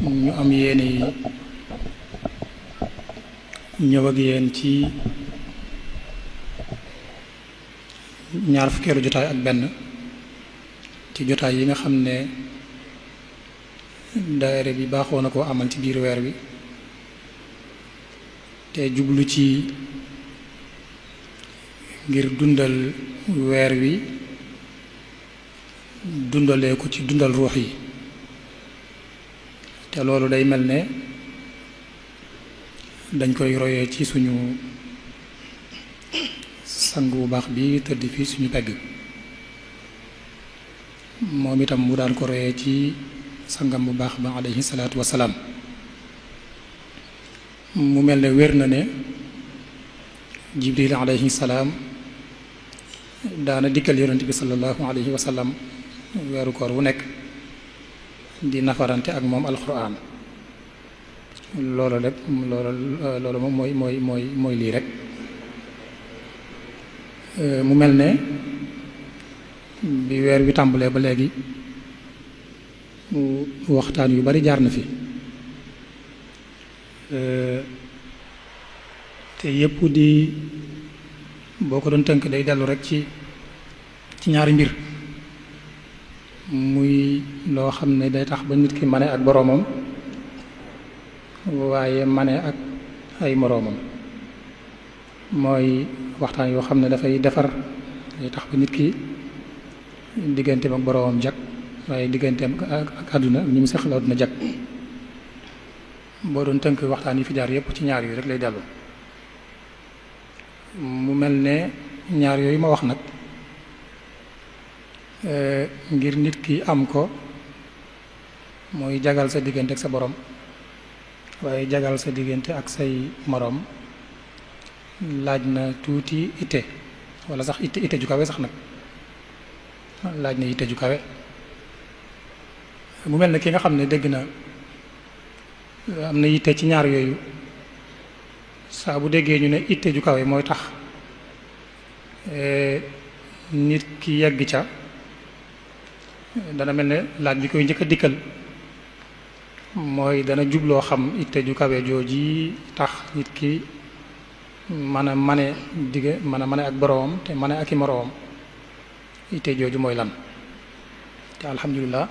ñu am yéene yi ñëw ak yéen ci ñaar fukkeelu jotaay ak benn ci jotaay yi nga xam ne daayira bi baaxoo na koo amal ci biir weer wi te jublu ci ngir dundal weer wi dundalee ko ci dundal ruux yi te loolu day mel ne dañ koy royee ci suñu sang bu baax bi tëdd fii suñu pegg moom itam mu daan ko royee ci sangam bu baax ba alayhi salaatu wassalaam mu mel ne wér na ne jibril alayhi salaam daana dikkal yonent bi sallallahu alayhi wa sallam weeru koor wu nekk di nafarante ak moom alquran loolu lépp loolu moom mooy lii rek mu mel ne bi weer wi tàmbalee ba léegi waxtaan yu bari jaar na fi te yépp di boo ko doon tënk day dellu rek ci ñaari mbir muy loo xam ne day tax ba nit ki mane ak boroomam waaye mane ak ay moroomam mooy waxtaan yoo xam ne dafay defar day tax ba nit ki digganteem ak boroomam jag waaye digganteem ak àdduna ñi mu seqal àdduna jag boo doon tënk waxtaan yi fi jaar yépp ci ñaar yooyu rek lay dellu mu mel ne ñaar yooyu ma wax nag ngir nit ki am ko mooy jagal sa diggante ak sa borom waaye jagal sa diggante ak say moroom laaj na tuuti itte walla sax itte ju kawe sax nag laaj na itte ju kawe mu mel ne ki nga xam ne dégg na am na itte ci ñaar yooyu saa bu déggee ñu ne itte ju kawe mooy tax nit ki yegg ca dana mel ne laaj bi koy njëkk a dikkal mooy dana jubloo xam itte ju kawe jooji tax nit ki mën a mane ak boroomam te mane ak i moroomam itte jooju mooy lan te alhamdulilah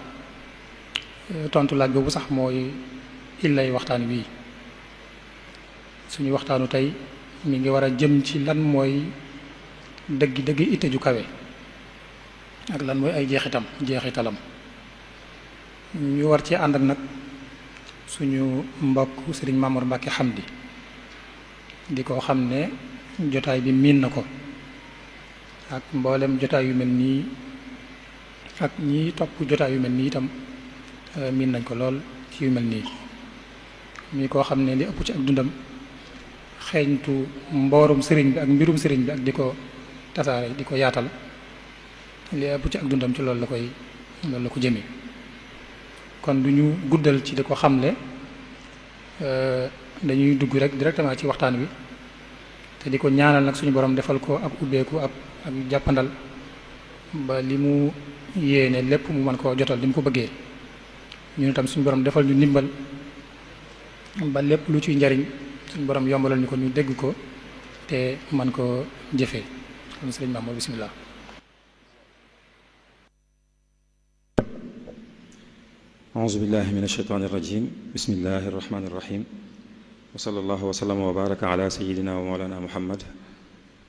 tontu laaj boobu sax mooy illay waxtaan wi suñu waxtaanu tey mi ngi war a jëm ci lan mooy dëgg itte ju kawe ak lan mooy ay jeexitalam ñu war ci ànd ak nag suñu mbokk sëriñ Mamour Mbacke Hamdi di ko xam ne jotaay bi miin na ko ak mboolem jotaay yu mel nii ak ñi topp jotaay yu mel nii itam miin nañ ko lool ci yu mel nii mi koo xam ne li ëpp ci ak dundam xeeñtu mboorum sëriñ bi ak mbirum sëriñ bi ak di ko tasaare di ko yaatal li ëpp ci ak dundam ci loolu la ko jëmee kon du ñu guddal ci di ko xamle dañuy dugg rek directement ci waxtaan wi te di ko ñaanal nag suñu borom defal ko ak ubbeeku ak jàppandal ba li mu yéene lépp mu mën koo jotal li mu ko bëggee ñun itam suñu borom defal ñu ndimbal ba lépp lu ciy njariñ suñu borom yombalal ñu ko ñu dégg ko te man ko jëfee kon sëriñ Mamour bismillah. auzu billahi min ashaytaani irrajim bismillahi irrahmani irrahim wa sallallahu wa sallama wa baraka ala sayidina wa mawlana muhammad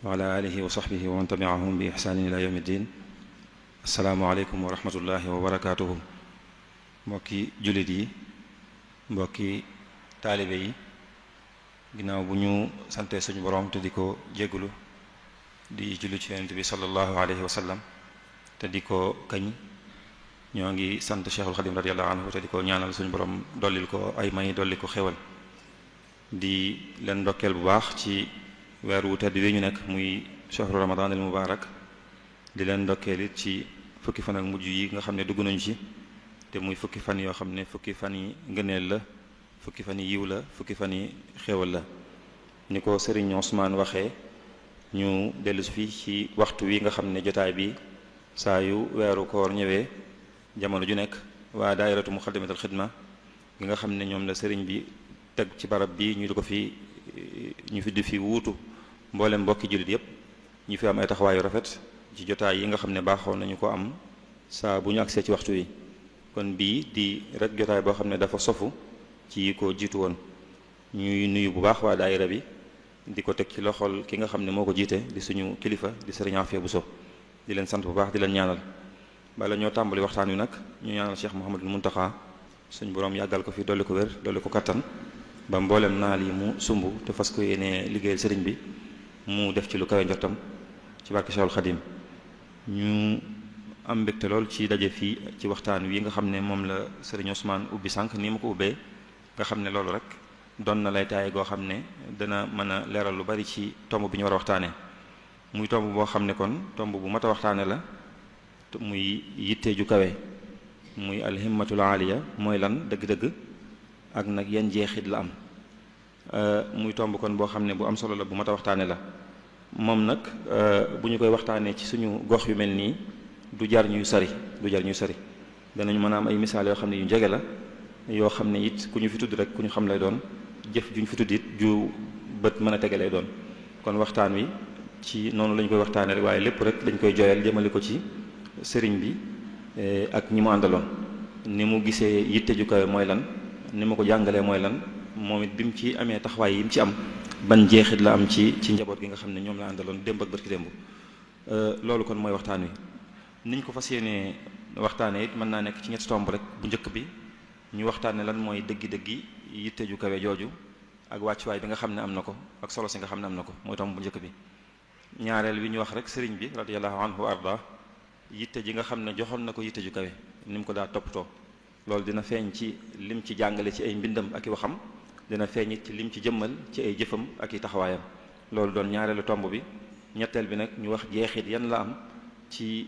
wa ala alihi wa sahbihi wa man tabiahum bi ihsanin ila yawmi ddin assalaamu aleykum wa rahmatullahi wa barakatuhu mbokki jullit yi mbokki taalibe yi ginnaaw bu ñu sante suñu borom te di ko jéggulu di julli ci yonent bi sallallahu alayhi wa sallam te di ko kañ ñoo ngi sant Cheikhul Khadim radiyallahu anhu te di ko ñaanal suñu borom dollil ko ay may dolli ko xewal di leen ndokkeel bu baax ci weer wu tedd wi ñu nekk muy shahru ramadan al mubarak di leen ndokkeel it ci fukki fan ak mujj yi nga xam ne dugg nañu ci te muy fukki fan yoo xam ne fukki fan yi ngëneel la fukki fan yi yiw la fukki fan yi xewal la ni ko Serigne Ousmane waxee ñu dellu si fii ci waxtu wi nga xam ne jotaay bi saa yu weeru koor ñëwee jamono ju nekk waa daayiratu muxaddamatul xidma gi nga xam ne ñoom la sëriñ bi teg ci barab bi ñu di fi wuutu mboolem mbokki jullit yépp ñu fi am ay taxawaayu rafet ci jotaay yi nga xam ne baaxoon nañu ko am saa bu ñu agsee ci waxtu wi kon bii di rek jotaay boo xam ne dafa sofu ci ko jiitu woon ñuy nuyu bu baax waa daayira bi di ko teg ci loxol ki nga xam ne moo ko jiite di suñu kilifa di sëriñ Afia Bousso di leen sant bu baax di leen ñaanal bala ñoo tàmbali waxtaan wi nag ñu ñaanal Cheikh Mouhamadul Muntaxa suñ boroom yàggal ko fi dolli ko wér dolli ko kattan ba mboolem naal yi mu sumb te fas ko yéene liggéeyal sëriñ bi mu def ci lu kawe njottam ci barke Cheikhul Khadim ñu am mbégte lool ci daje fii ci waxtaan wi nga xam ne moom la sëriñ Ousmane ubbi sànq nii ma ko ubbee nga xam ne loolu rek doon na lay taay goo xam ne dana mën a leeral lu bari ci tomb bi ñu war a waxtaanee muy tomb boo xam ne kon tomb bu mat a waxtaane la muy yitte ju kawe muy alhimmatul aaliya mooy lan dëgg-dëgg ak nag yan jeexit la am muy tomb kon boo xam ne bu am solo la bu mat a waxtaane la moom nag bu ñu koy waxtaanee ci suñu gox yu mel nii du jar ñuy sori danañu mën a am ay misaal yoo xam ne yu jege la yoo xam ne it ku ñu fi tudd rek ku ñu xam lay doon jëf ju ñu fi tudd it ju bët mën a tege lay doon kon waxtaan wi ci noonu lañ koy waxtaanee rek waaye lépp rek dañ koy joyal jëmale ko ci sëriñ bi ak ñi mu àndaloon ni mu gisee yitte ju kawe mooy lan ni ma ko jàngalee mooy lan moom it bi mu ci amee taxawaay yi mu ci am ban jeexit la am ci njaboot gi nga xam ne ñoom la àndaloon démb ak barki démb loolu kon mooy waxtaan wi niñ ko fas yéenee waxtaanee it mën naa nekk ci ñetti tomb rek bu njëkk bi ñu waxtaane lan mooy dëggi-dëggi yitte ju kawe jooju ak wàccuwaay bi nga xam ne am na ko ak solo si nga xam ne am na ko mooy tomb bu njëkk bi ñaareel bi ñu wax rek sëriñ bi radiyallahu anhu wa arda yitte ji nga xam ne joxoon na ko yitte ju kawe ni mu ko daa toppatoo loolu dina feeñ ci lim ci jàngale ci ay mbindam ak i waxam dina feeñ it ci lim ci jëmmal ci ay jëfam ak i taxawaayam loolu doon ñaareelu tomb bi ñetteel bi nag ñu wax jeexit yan la am ci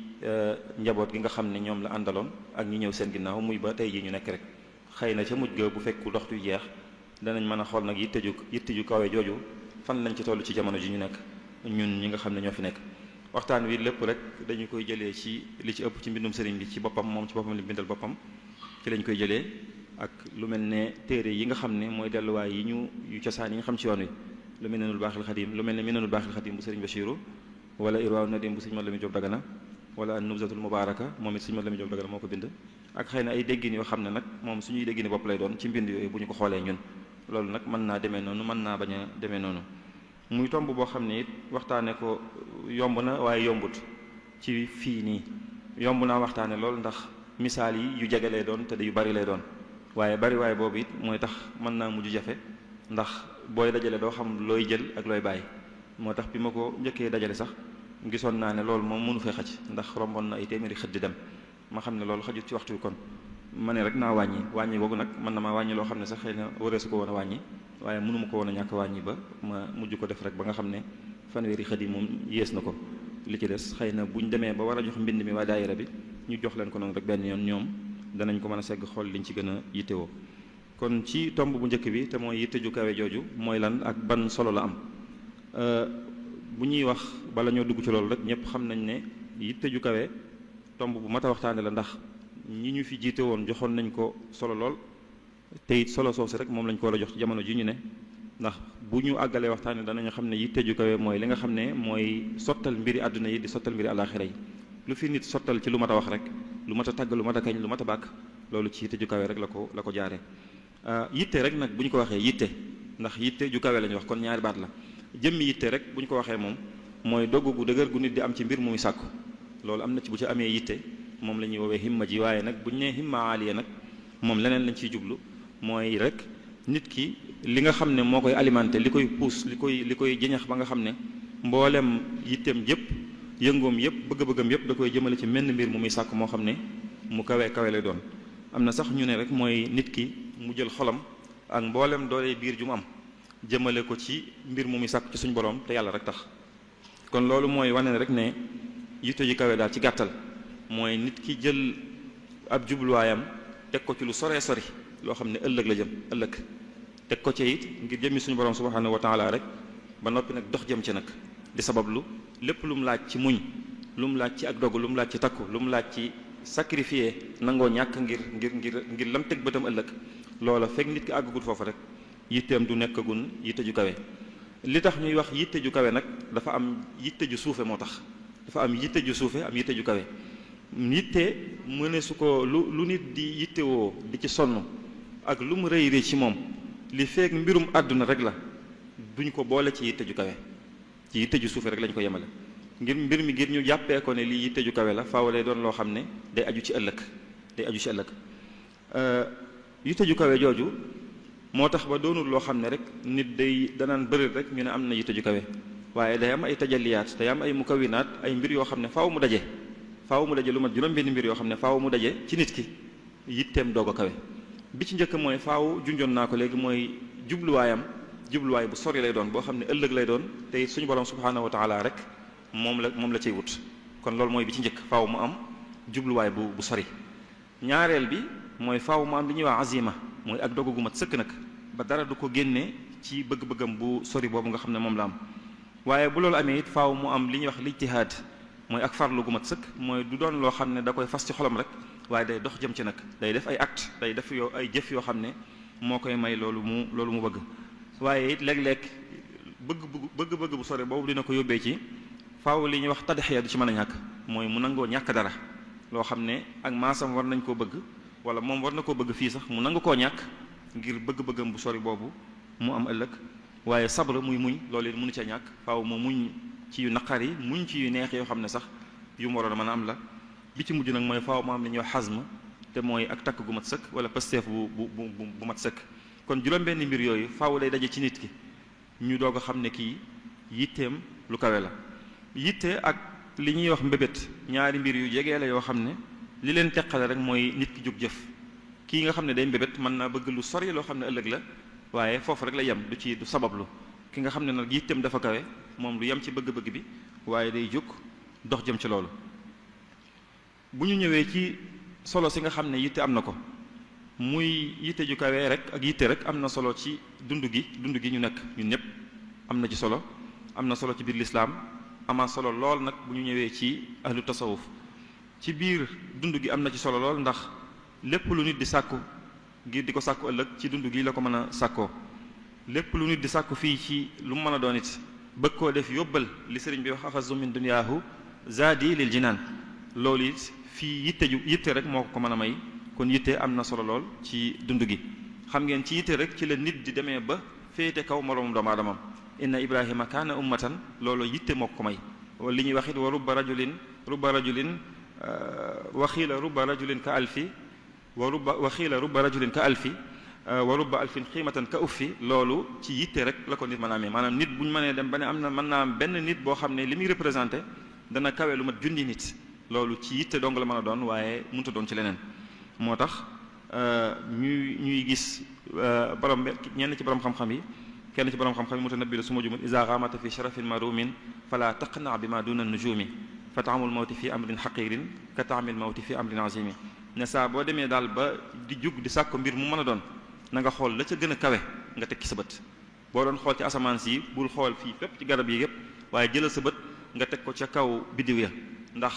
njaboot gi nga xam ne ñoom la àndaloon ak ñi ñëw seen ginnaaw muy ba tey ji ñu nekk rek xëy na ca mujj ga bu fekku doxtu jeex danañ mën a xool nag yitte ju kawe jooju fan lañ ci toll ci jamono ji ñu nekk ñun ñi nga xam ne ñoo fi nekk waxtaan wi lépp rek dañu koy jëlee ci li ci ëpp ci mbindum sëriñ bi ci boppam moom ci boppam li bindal boppam ci lañ koy jëlee ak lu mel ne téere yi nga xam ne mooy delluwaay yi yu cosaan yi nga xam ci yoon wi lu mel ne Minanul Baaxil Xadim bu sëriñ Bachiru wala Irwaaw Nadim bu sëriñ Mat Lamin Jóob Dagana wala an-Nubzatul Mubaaraka moom it sëriñ Mat Lamin Jóob Dagana moo ko bind ak xëy na ay déggin yoo xam ne nag moom suñuy déggini bopp lay doon ci mbind yooyu bu ñu ko xoolee ñun loolu nag mën naa demee noonu mën naa bañ a demee noonu muy tomb boo xam ne it waxtaane ko yomb na waaye yombut ci fii nii yomb naa waxtaane loolu ndax misaal yi yu jege lay doon te yu bari lay doon waaye bari waaye boobu it mooy tax mën naa mujj jafe ndax booy dajale doo xam looy jël ak looy bàyyi moo tax bi ma ko njëkkee dajale sax gisoon naa ne loolu moom mënu fee xaj ndax romboon na ay téeméeri xët di dem ma xam ne loolu xajut ci waxtu wi kon ma ne rek naa wàññi googu nag mën na maa wàññi loo xam ne sax xëy na wareesu ko woon a wàññi waaye mënuma ko woon a ñàkk wàññi ba ma mujj ko def rek ba nga xam ne fanweeri xët yi moom yées na ko li ci des xëy na buñ demee ba war a jox mbind mi waa daayira bi ñu jox leen ko noonu rek benn yoon ñoom danañ ko mën a segg xool liñ ci gën a yittewoo kon ci tomb bu njëkk bi te mooy yitte ju kawe jooju mooy lan ak ban solo la am bu ñuy wax bala ñoo dugg ci loolu rek ñëpp xam nañ ne yitte ju kawe tomb bu mat a waxtaane la ndax ñi ñu fi jiite woon joxoon nañ ko solo lool te it solo soosu rek moom lañ ko war a jox ci jamono ji ñu ne ndax bu ñu àggalee waxtaane danañu xam ne yitte ju kawe mooy li nga xam ne mooy sottal mbiri àdduna yi di sottal mbiri àllaaxira yi lu fi nit sottal ci lu mat a wax rek lu mat a tàgg lu mat a kañ lu mat a bàkk loolu ci yitte ju kawe rek la ko jaaree yitte rek nag bu ñu ko waxee yitte ndax yitte ju kawe la ñu wax kon ñaari baat la jëmmi yitte rek bu ñu ko waxee moom mooy dogg gu dëgër gu nit di am ci mbir muy sàkku loolu am na ci bu ci amee yitte moom la ñuy woowee himma ji waaye nag bu ñu nee himma aaliya nag moom leneen lañ ciy jublu mooy rek nit ki li nga xam ne moo koy alimenté li koy puus li koy jëñax ba nga xam ne mboolem yitteem yëpp yëngoom yëpp bëgg-bëggam yëpp da koy jëmale ci menn mbir mu muy sàkk moo xam ne mu kawe lay doon am na sax ñu ne rek mooy nit ki mu jël xolam ak mboolem doole biir ju mu am jëmale ko ci mbir mu muy sàkk ci suñu borom te yàlla rek tax kon loolu mooy wane rek ne yitte ji kawe daal ci gàttal mooy nit ki jël ab jubluwaayam teg ko ci lu soree sori loo xam ne ëllëg la jëm ëllëg teg ko ci it ngir jëmmi suñu borom subhanahu wa taala rek ba noppi nag dox jëm ci nag di sabablu lépp lu mu laaj ci muñ lu mu laaj ci ak dogu lu mu laaj ci takku lu mu laaj ci sacrifier nangoo ñàkk ngir lam teg bëtam ëllëg loola fekk nit ki àggagul foofu rek yitteem du nekkagun yitte ju kawe. li tax ñuy wax yitte ju kawe nag dafa am yitte ju suufe moo tax dafa am yitte ju suufe am yitte ju kawe. yitte mëne su ko lu nit di yittewoo di ci sonn ak lu mu rëy rëy ci moom li fekk mbirum àdduna rek la duñ ko boole ci yitte ju kawe ci yitte ju suufe rek lañ ko yemale. ngir mbir mi ngir ñu jàppee ko ne lii yitte ju kawe la faaw lay doon loo xam ne day aju ci ëllëg yitte ju kawe jooju moo tax ba doonul loo xam ne rek nit danaan bëri rek ñu ne am na yitte ju kawe waaye day am ay tajalliyaat day am ay mukawinaat ay mbir yoo xam ne faaw mu daje lu mat juróom-benn mbir yoo xam ne faaw mu daje ci nit ki yitteem doog a kawe. bi ci njëkk mooy faaw junjoon naa ko léegi mooy jubluwaay bu sori lay doon boo xam ne ëllëg lay doon te suñu borom subhaanahu wa taala rek moom la cay wut kon loolu mooy bi ci njëkk faaw mu am jubluwaay bu sori. ñaareel bi mooy faaw mu am li ñuy wax azima mooy ak dogu gu mat sëkk nag ba dara du ko génne ci bëgg-bëggam bu sori boobu nga xam ne moom la am. waaye bu loolu amee it faaw mu am li ñuy wax lijtihaad mooy ak farlu gu mat sëkk mooy du doon loo xam ne da koy fas ci xolam rek waaye day dox jëm ci nag day def ay acte day def ay jëf yoo xam ne moo koy may loolu mu bëgg. waaye it léeg-léeg bëgg bu sori boobu dina ko yóbbee ci faaw li ñuy wax tadxiya du ci mën a ñàkk mooy mu nangoo ñàkk dara loo xam ne ak maasam war nañ koo bëgg wala moom war na koo bëgg fii sax mu nangu koo ñàkk ngir bëgg-bëggam bu sori boobu mu am ëllëg. waaye sabra muy muñ loolu it mënu ca ñàkk faaw mu muñ ci yu naqar yi muñ ci yu neex yoo xam ne sax yu mu waroon a mën a am la. bi ci mujj nag mooy faaw mu am li ñuy wax xasm te mooy ak takk gu mat sëkk wala pasteef bu mat sëkk. kon juróom-benn mbir yooyu faaw day daje ci nit ki ñu doog a xam ne kii yitteem lu kawe la. yitte ak li ñuy wax mbébét ñaari mbir yu jege la yoo xam ne li leen teqale rek mooy nit ki jóg jëf. kii nga xam ne day mbébét mën naa bëgg lu sori loo xam ne ëllëg la waaye foofu rek la yem du sabablu. ki nga xam ne nag yitteem dafa kawe moom du yem ci bëgg-bëgg bi waaye day jóg dox jëm ci loolu. bu ñu ñëwee ci solo si nga xam ne yitte am na ko muy yitte ju kawe rek ak yitte rek am na solo ci dund gi ñu nekk ñun ñëpp am na ci solo am na solo ci biir lislaam ama solo lool nag bu ñu ñëwee ci ahlu tasawuf ci biir dund gi am na ci solo lool ndax lépp lu nit di sàkku ngir di ko sàkku ëllëg ci dund gi la ko mën a sàkkoo lépp lu nit di sàkku fii ci lu mu mën a doon it bëgg koo def yóbbal li sëriñ bi wax axazu min dunyaahu zaadi lil jinaan loolu it fii yitte rek moo ko mën a may kon yitte am na solo lool ci dund gi. xam ngeen ci yitte rek ci la nit di demee ba féete kaw moroomum doomu aadamam inna ibrahima kaana ummatan loolu yitte moo ko may li ñuy wax it wa rubba rajulin waxiila rubba rajulin ka alfi waxiila rubba rajulin ka alfi wa rubba alfin xiimatan ka uffi loolu ci yitte rek la ko nit mën a amee maanaam nit bu ñu mënee dem ba ne am na mën naa am benn nit boo xam ne li muy représenté dana kawe lu mat junni nit loolu ci yitte dong la mën a doon waaye mënut a doon ci leneen. moo tax ñuy gis ñenn ci borom xam-xam yi kenn ci borom xam-xam yi mutanabbi la su ma jumut iza ghamata fi sharafin marumin fala taqna bi ma duna nujumi fa taamul mawti fi amrin xaqirin ka taamil mawti fi amrin azimi ne saa boo demee daal ba di jug di sàkko mbir mu mën a doon na nga xool la ca gën a kawe nga teg ci sa bët boo doon xool ci asamaan si bul xool fii fépp ci garab yi yépp waaye jëlal sa bët nga teg ko ca kaw biddiw ya ndax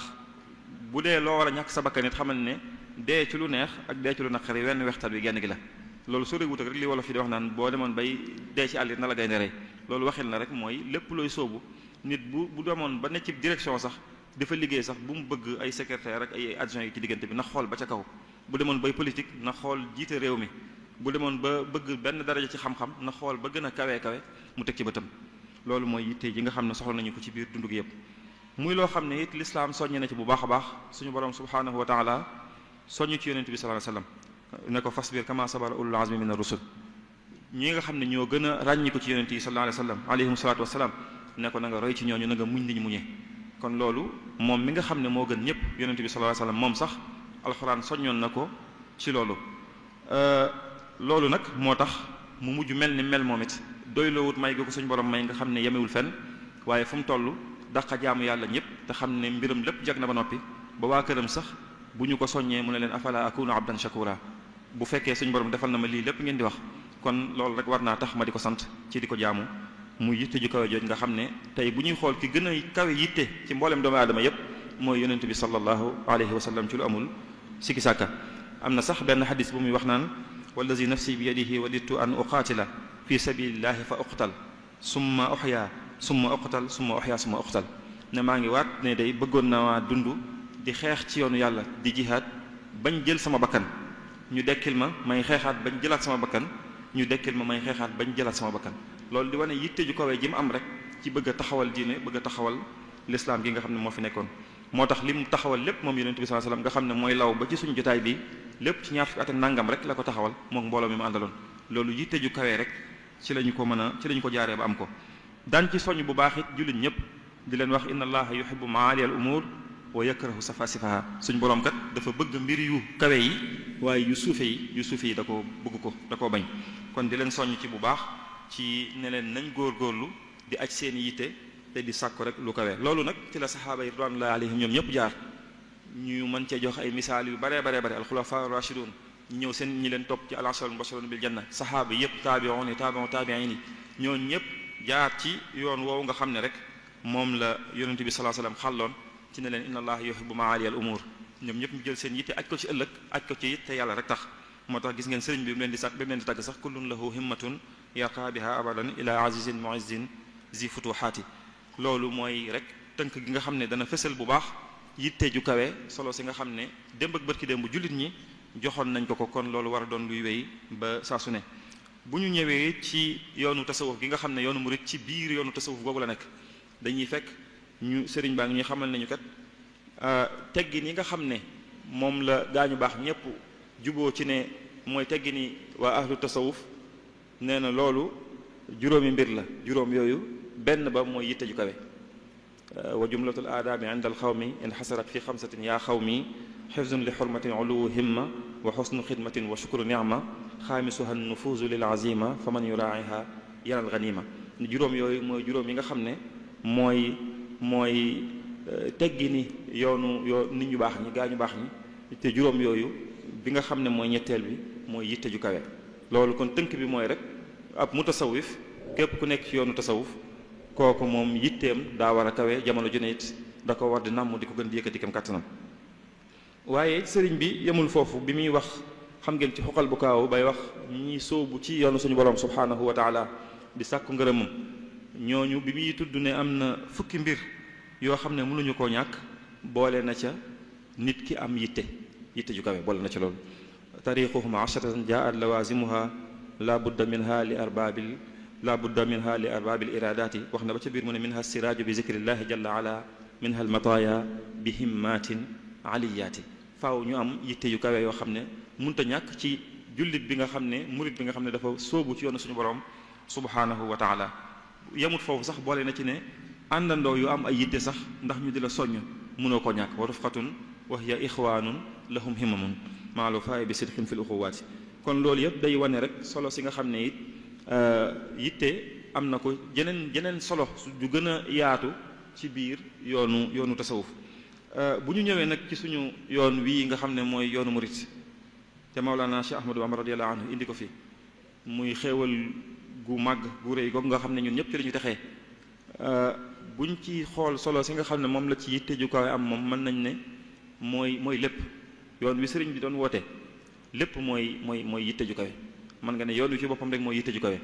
bu dee loo war a ñàkk sa bakkan it xamal ne dee ci lu neex ak dee ci lu naqari wenn wextaan wi genn gi la loolu sori wut ak rek li wolof yi di wax naan boo demoon bay dee ci àll it na la gaynde rey loolu waxil na rek mooy lépp looy sóobu nit bu demoon ba ne ci direction sax dafa liggéey sax bu mu bëgg ay secrétaire ak ay adjoint yi ci diggante bi na xool ba ca kaw bu demoon bay politique na xool jiite réew mi bu demoon ba bëgg benn daraja ci xam-xam na xool ba gën a kawe mu teg ci bëtam loolu mooy yitte ji nga xam ne soxla nañu ko ci biir dund gi yëpp muy loo xam ne it lislaam soññe na ci bu baax a baax suñu borom subhanahu wa taala soññu ci yonent bi sallallahu alayhi wasallam ne ko fasbir kama sabara ulul azmi min ar-rusul ñi nga xam ne ñoo gën a ràññi ko ci yonent yi sallallahu alayhi wasallam alayhim salaatu wasalaam ne ko na nga roy ci ñooñu na nga muñ niñ muñee kon loolu moom mi nga xam ne moo gën ñëpp yonent bi sallallahu alayhi wasallam moom sax alxuraan soññoon na ko ci loolu loolu nag moo tax mu mujj mel ni mel moom it doy loowut may gi ko suñu borom may nga xam ne yemewul fenn waaye fu mu toll daqa jaamu yàlla ñëpp te xam ne mbiram lépp jag na ba noppi ba waa këram sax bu ñu ko soññee mu ne leen afala akunu abdan shakura bu fekkee suñu borom defal na ma lii lépp ngeen di wax kon loolu rek war naa tax ma di ko sant ci di ko jaamu mu yitte ju kawe jooj nga xam ne tey bu ñuy xool ki gën a kawe yitte ci mboolem doomu aadama yépp mooy yonent bi sallallahu alayhi wa sallam ci lu amul sikki sàkka am na sax benn xadis bu muy wax naan wallazi nafsi bi yadihi wadittu an uqaatila fi sabilillahi fa uqtal summa uxya summa uqtal summa uxya summa uqtal ne maa ngi waat ne day bëggoon na waa dund di xeex ci yoonu yàlla di jihaad bañ jël sama bakkan ñu dekkil ma may xeexaat bañ jëlaat sama bakkan ñu dekkil ma may xeexaat bañ jëlaat sama bakkan loolu di wane yitte ju kawee ji mu am rek ci bëgg a taxawal diine bëgg a taxawal l'islam gi nga xam ne moo fi nekkoon moo tax li mu taxawal lépp moom yonent bi sallallahu alayhi wasallam nga xam ne mooy law ba ci suñu jotaay bi lépp ci ñaar fukki at ak nangam rek la ko taxawal moom mbooloo mi mu àndaloon loolu yitte ju kawee rek ci lañu ko mën a ci lañu ko jaaree ba am ko daan ci soññ bu baax it jullit ñëpp di leen wax inna allaha yuhibbu maali al umur wa yakrahu safasifaha suñ boroom kat dafa bëgg mbir yu kawe yi waaye yu suufe yi da ko bëgg ko da koo bañ kon di leen soññ ci bu baax ci ne leen nañ góorgóorlu di aj seen yitte te di sàkku rek lu kawe loolu nag ci la saxaaba yi ridwanullahi alayhim ñoom ñëpp jaar ñu mën cee jox ay misaal yu bare alxulafa rashidun ñëw seen ñi leen topp ci al-ashara al-mubashirun bil janna saxaaba yëpp taabi'un yi taabi'in yi ñoo ñëpp jaar ci yoon woowu nga xam ne rek moom la yonent bi sallallahu alayhi wasallam xàlloon ci ne leen inna allaha yuhibbu maali al umur ñoom ñëpp ñu jël seen yitte aj ko ci ëllëg aj ko ci it te yàlla rek tax moo tax gis ngeen sëriñ bi mu leen di tàgg sax kullun lahu himmatun yarqa biha abadan ila azizin mu'izzin zi futuhaati loolu mooy rek tënk gi nga xam ne dana fësal bu baax yitte ju kawe solo si nga xam ne démb ak bërki démb jullit ñi joxoon nañ ko kon loolu war a doon luy wéy ba saa su ne bu ñu ñëwee ci yoonu tasawuf gi nga xam ne yoonu murid ci biir yoonu tasawuf googu la nekk dañuy fekk ñu sëriñ baa ngi ñuy xamal nañu kat teggin yi nga xam ne moom la gaañu baax ñëpp juboo ci ne mooy teggini waa ahlu tasawuf nee na loolu juróomi mbir la juróom yooyu benn ba mooy yitte ju kawe wa jumlatul aadaabi inda al xawmi inxasarat fi xamsatin yaa xawmi xifzun li xurmatin uluwu himma wa xusnu xidmatin wa shukru nicma xaamisuha nufuuzu lil azima fa man yuraaciha yanal ganima juróom yooyu mooy juróom yi nga xam ne mooy teggi ni yoonu nit ñu baax ñi gaa ñu baax ñi te juróom yooyu bi nga xam ne mooy ñetteel bi mooy yitte ju kawe loolu kon tënk bi mooy rek ab mutasawif képp ku nekk ci yoonu tasawuf kooku moom yitteem daa war a kawe jamono ju ne it da ko war di nàmm di ko gën di yëkkati kam kàttanam waaye sëriñ bi yemul foofu bi muy wax xam ngeen ci xoqal bu kaaw bay wax ñi sóobu ci yoonu suñu borom subhanahu wa taala di sàkku ngërëmam ñooñu bi muy tudd ne am na fukki mbir yoo xam ne mënuñu koo ñàkk boole na ca nit ki am yitte ju kawe boole na ca loolu tariquhum asharatan jaat lawazimuha la budda minha li arbaabil iradaati wax na ba ca biir mu ne minha siraaju bi zikrillahi jalla ala minha almataaya bi himmatin aliyaati faaw ñu am yitte yu kawe yoo xam ne munta ñàkk ci jullit bi nga xam ne murit bi nga xam ne dafa sóobu ci yoonu suñu borom subhanahu wa taala yemut foofu sax boole na ci ne àndandoo yu am ay yitte sax ndax ñu di la soññ mënoo ko ñàkk wa rufqatun wa hiya ixwaanun lahum himamun maalu faay bi sidqin fil uxuwaati kon loolu yëpp day wane rek solo si nga xam ne it yitte am na ko jeneen solo ju gën a yaatu ci biir yoonu tasawuf bu ñu ñëwee nag ci suñu yoon wii nga xam ne mooy yoonu murit te Mawlana Cheikh Ahmadou Bamba radiyallahu anhu indi ko fi muy xéewal gu màgg gu rëy googu nga xam ne ñun ñëpp ci la ñu texee buñ ci xool solo si nga xam ne moom la ci yitte ju kawe am moom mën nañ ne mooy lépp yoon wi sëriñ bi doon woote lépp mooy yitte ju kawe mën nga ne yoon wi ci boppam rek mooy yitte ju kawe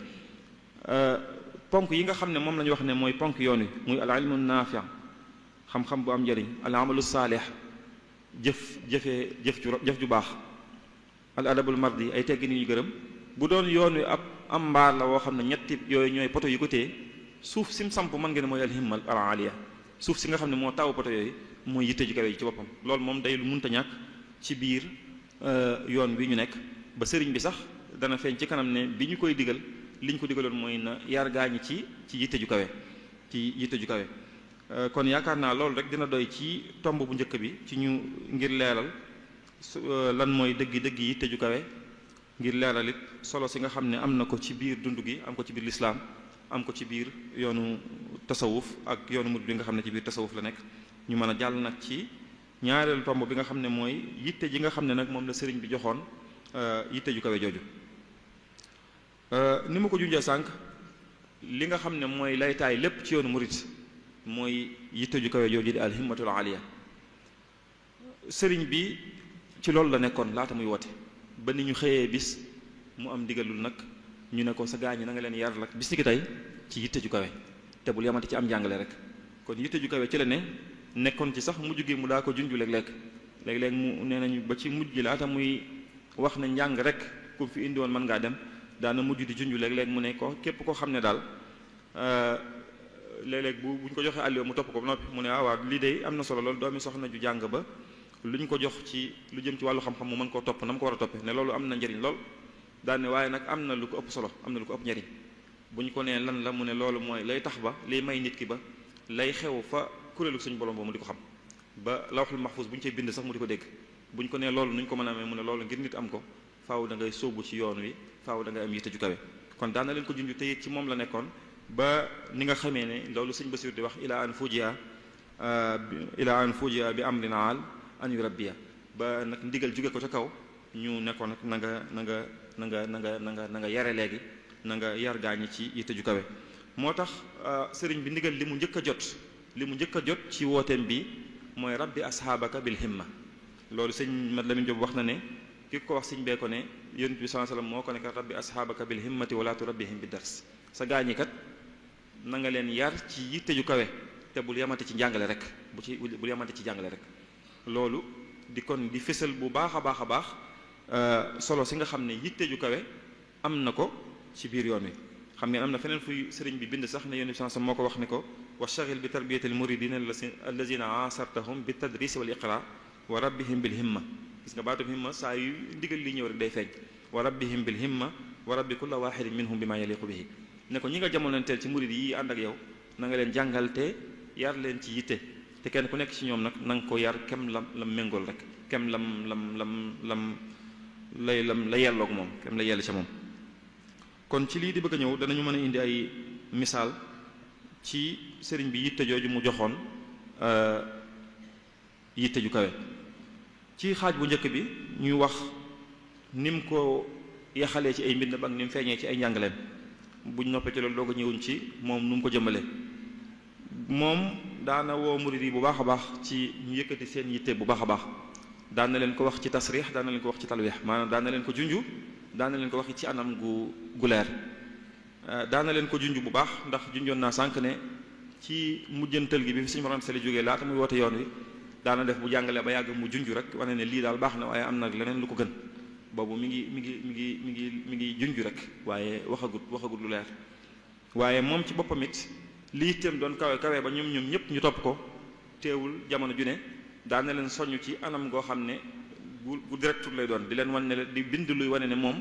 ponk yi nga xam ne moom la ñu wax ne mooy ponk yoon wi muy al ilmu naafi xam-xam bu am njëriñ al amalu saalih jëf ju baax al adabul mardi ay teggin yu gërëm bu doon yoon wi am mbaar la woo xam ne ñetti yooyu ñooy poto yu ko téye suuf sim samp mën nga ne mooy alhimmal al aliya suuf si nga xam ne moo taw poto yooyu mooy yitte ju kawe yi ci boppam loolu moom day lu munta ñàkk ci biir yoon wi ñu nekk ba sëriñ bi sax dana feeñ ci kanam ne bi ñu koy digal li ñu ko digaloon mooy na yar gaañi ci yitte ju kawe kon yaakaar naa loolu rek dina doy ci tomb bu njëkk bi ci ñu ngir leeral lan mooy dëgg yitte ju kawe ngir leeral it solo si nga xam ne am na ko ci biir dund gi am ko ci biir lislaam am ko ci biir yoonu tasawuf ak yoonu murid bi nga xam ne ci biir tasawuf la nekk ñu mën a jàll nag ci ñaareelu tomb bi nga xam ne mooy yitte ji nga xam ne nag moom la sëriñ bi joxoon yitte ju kawe jooju ni ma ko junjee sànq li nga xam ne mooy laytaay lépp ci yoonu murid mooy yitte ju kawe jooju di alhimmatul aliya sëriñ bi ci loolu la nekkoon laata muy woote ba ni ñu xëyee bis mu am ndigalul nag ñu ne ko sa gaañi na nga leen yar lak bis ni ki tey ci yitte ju kawe te bul yamati ci am njàngale rek kon yitte ju kawe ci la ne nekkoon ci sax mujj gi mu daa ko junju léeg-léeg mu nee nañu ba ci mujj gi laata muy wax ne njàng rek ku fi indi woon mën ngaa dem daana mujj di junju léeg-léeg mu ne ko képp koo xam ne daal léeg-léeg buñ ko joxee àlliwa mu topp ko ba noppi mu ne waaw lii de am na solo lool doomi soxna ju jàng ba lu ñu ko jox ci lu jëm ci wàllu xam-xam mu mën koo topp na mu ko war a toppee ne loolu am na njëriñ lool daal ne waaye nag am na lu ko ëpp solo am na lu ko ëpp njëriñ bu ñu ko nee lan la mu ne loolu mooy lay tax ba liy may nit ki ba lay xew fa kuréelu suñu borom ba mu di ko xam ba lawhul mahfuz bu ñu cay bind sax mu di ko dégg bu ñu ko nee loolu nu ñu ko mën a amee mu ne loolu ngir nit am ko faaw da ngay sóobu ci yoon wi faaw da ngay am yitte ju kawe kon daan na leen ko junj te ci moom la nekkoon ba ni nga xamee ne loolu sëñ Basiir di wax ila an fujia bi amrin aal an yurabbiya ba nag ndigal jóge ko ca kaw ñu nekkoon nag na nga yare léegi na nga yar gaañi ci yitte ju kawe moo tax sëriñ bi ndigal li mu njëkk a jot ci wooteem bi mooy rabbi ashaabaka bil himma loolu sëñ Mat Lamin Jóob wax na ne ki ko wax sëñ bee ko ne yonent bi sallallahu alayhi wasallam moo ko ne kat rabbi ashaabaka bil himmati wala turabbihim bi dars sa gaañi kat na nga leen yar ci yitte ju kawe te bul yamante ci njàngale rek bul yamante ci jàngale rek loolu di kon di fësal bu baax a baax a baax solo si nga xam ne yitte ju kawe am na ko ci biir yoon wi xam ngeen am na feneen fuy sëriñ bi bind sax ne yonent bi sallallahu alayhi wasallam moo ko wax ne ko washaghil bi tarbiyati al muridina allazina asartahum bi tadris wal iqra wa rabbihim bil himma gis nga baatu himma saa yu ndigal li ñëw rek day feeñ wa rabbihim bil himma wa rabbi kulla wahidin minhum bima yaliqu bihi ne ko ñi nga jamonoonteel ci murid yi ànd ak yow na nga leen jàngal te yar leen ci yitte te kenn ku nekk ci ñoom nag na nga ko yar kem lam méngool rek kem la yelloog moom kem la yell ca moom kon ci lii di bëgg a ñëw danañu mën a indi ay misaal ci sëriñ bi yitte jooju mu joxoon yitte ju kawe ci xaaj bu njëkk bi ñuy wax ni mu ko yaxalee ci ay mbind ak ni mu feeñee ci ay njàngaleem buñ noppee ci loolu doo ko ñëwuñ ci moom nu mu ko jëmbalee moom daana woo murid yi bu baax a baax ci ñu yëkkati seen yitte bu baax a baax daan na leen ko wax ci tasriix daan na leen ko wax ci talwiix maanaam daan na leen ko junju daan na leen ko wax ci anam gu leer daan na leen ko junj bu baax ndax junjoon naa sànq ne ci mujjantal gi bi fi suñu Mor Anta Sali jógee laata muy woote yoon wi daana def bu jàngalee ba yàgg mu junj rek wane ne lii daal baax na waaye am na leneen lu ko gën boobu mi ngi junj rek waaye waxagut lu leer waaye moom ci boppam it lii itam doon kawe ba ñoom ñëpp ñu topp ko teewul jamono ju ne daan na leen soññ ci anam goo xam ne gu directul lay doon di leen wan ne di bind luy wane ne moom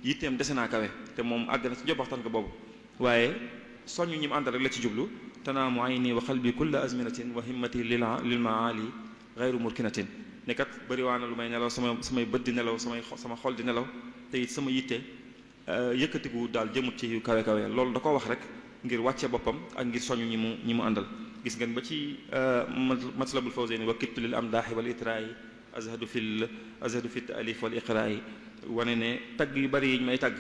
yitteem dese naa kawe te moom àgg na ci njobbaxtan ko boobu waaye soññ ñi mu àndal rek la ci jublu tanaamu ayni wa qalbi kulla azminatin wa himmati lil maali ghayru murkinatin ne kat bëriwaana lu may nelaw samay bët di nelaw sama xol di nelaw te it sama yitte yëkkatiku daal jëmut ci yu kawe loolu da ko wax rek ngir wàcce boppam ak ngir soññ ñi mu àndal gis ngeen ba ci matlabul fawzayni wa kittu lil amdaahi wal itraayi azhadu fi taalif wal iqraayi wane ne tagg yu bari yi ñu may tagg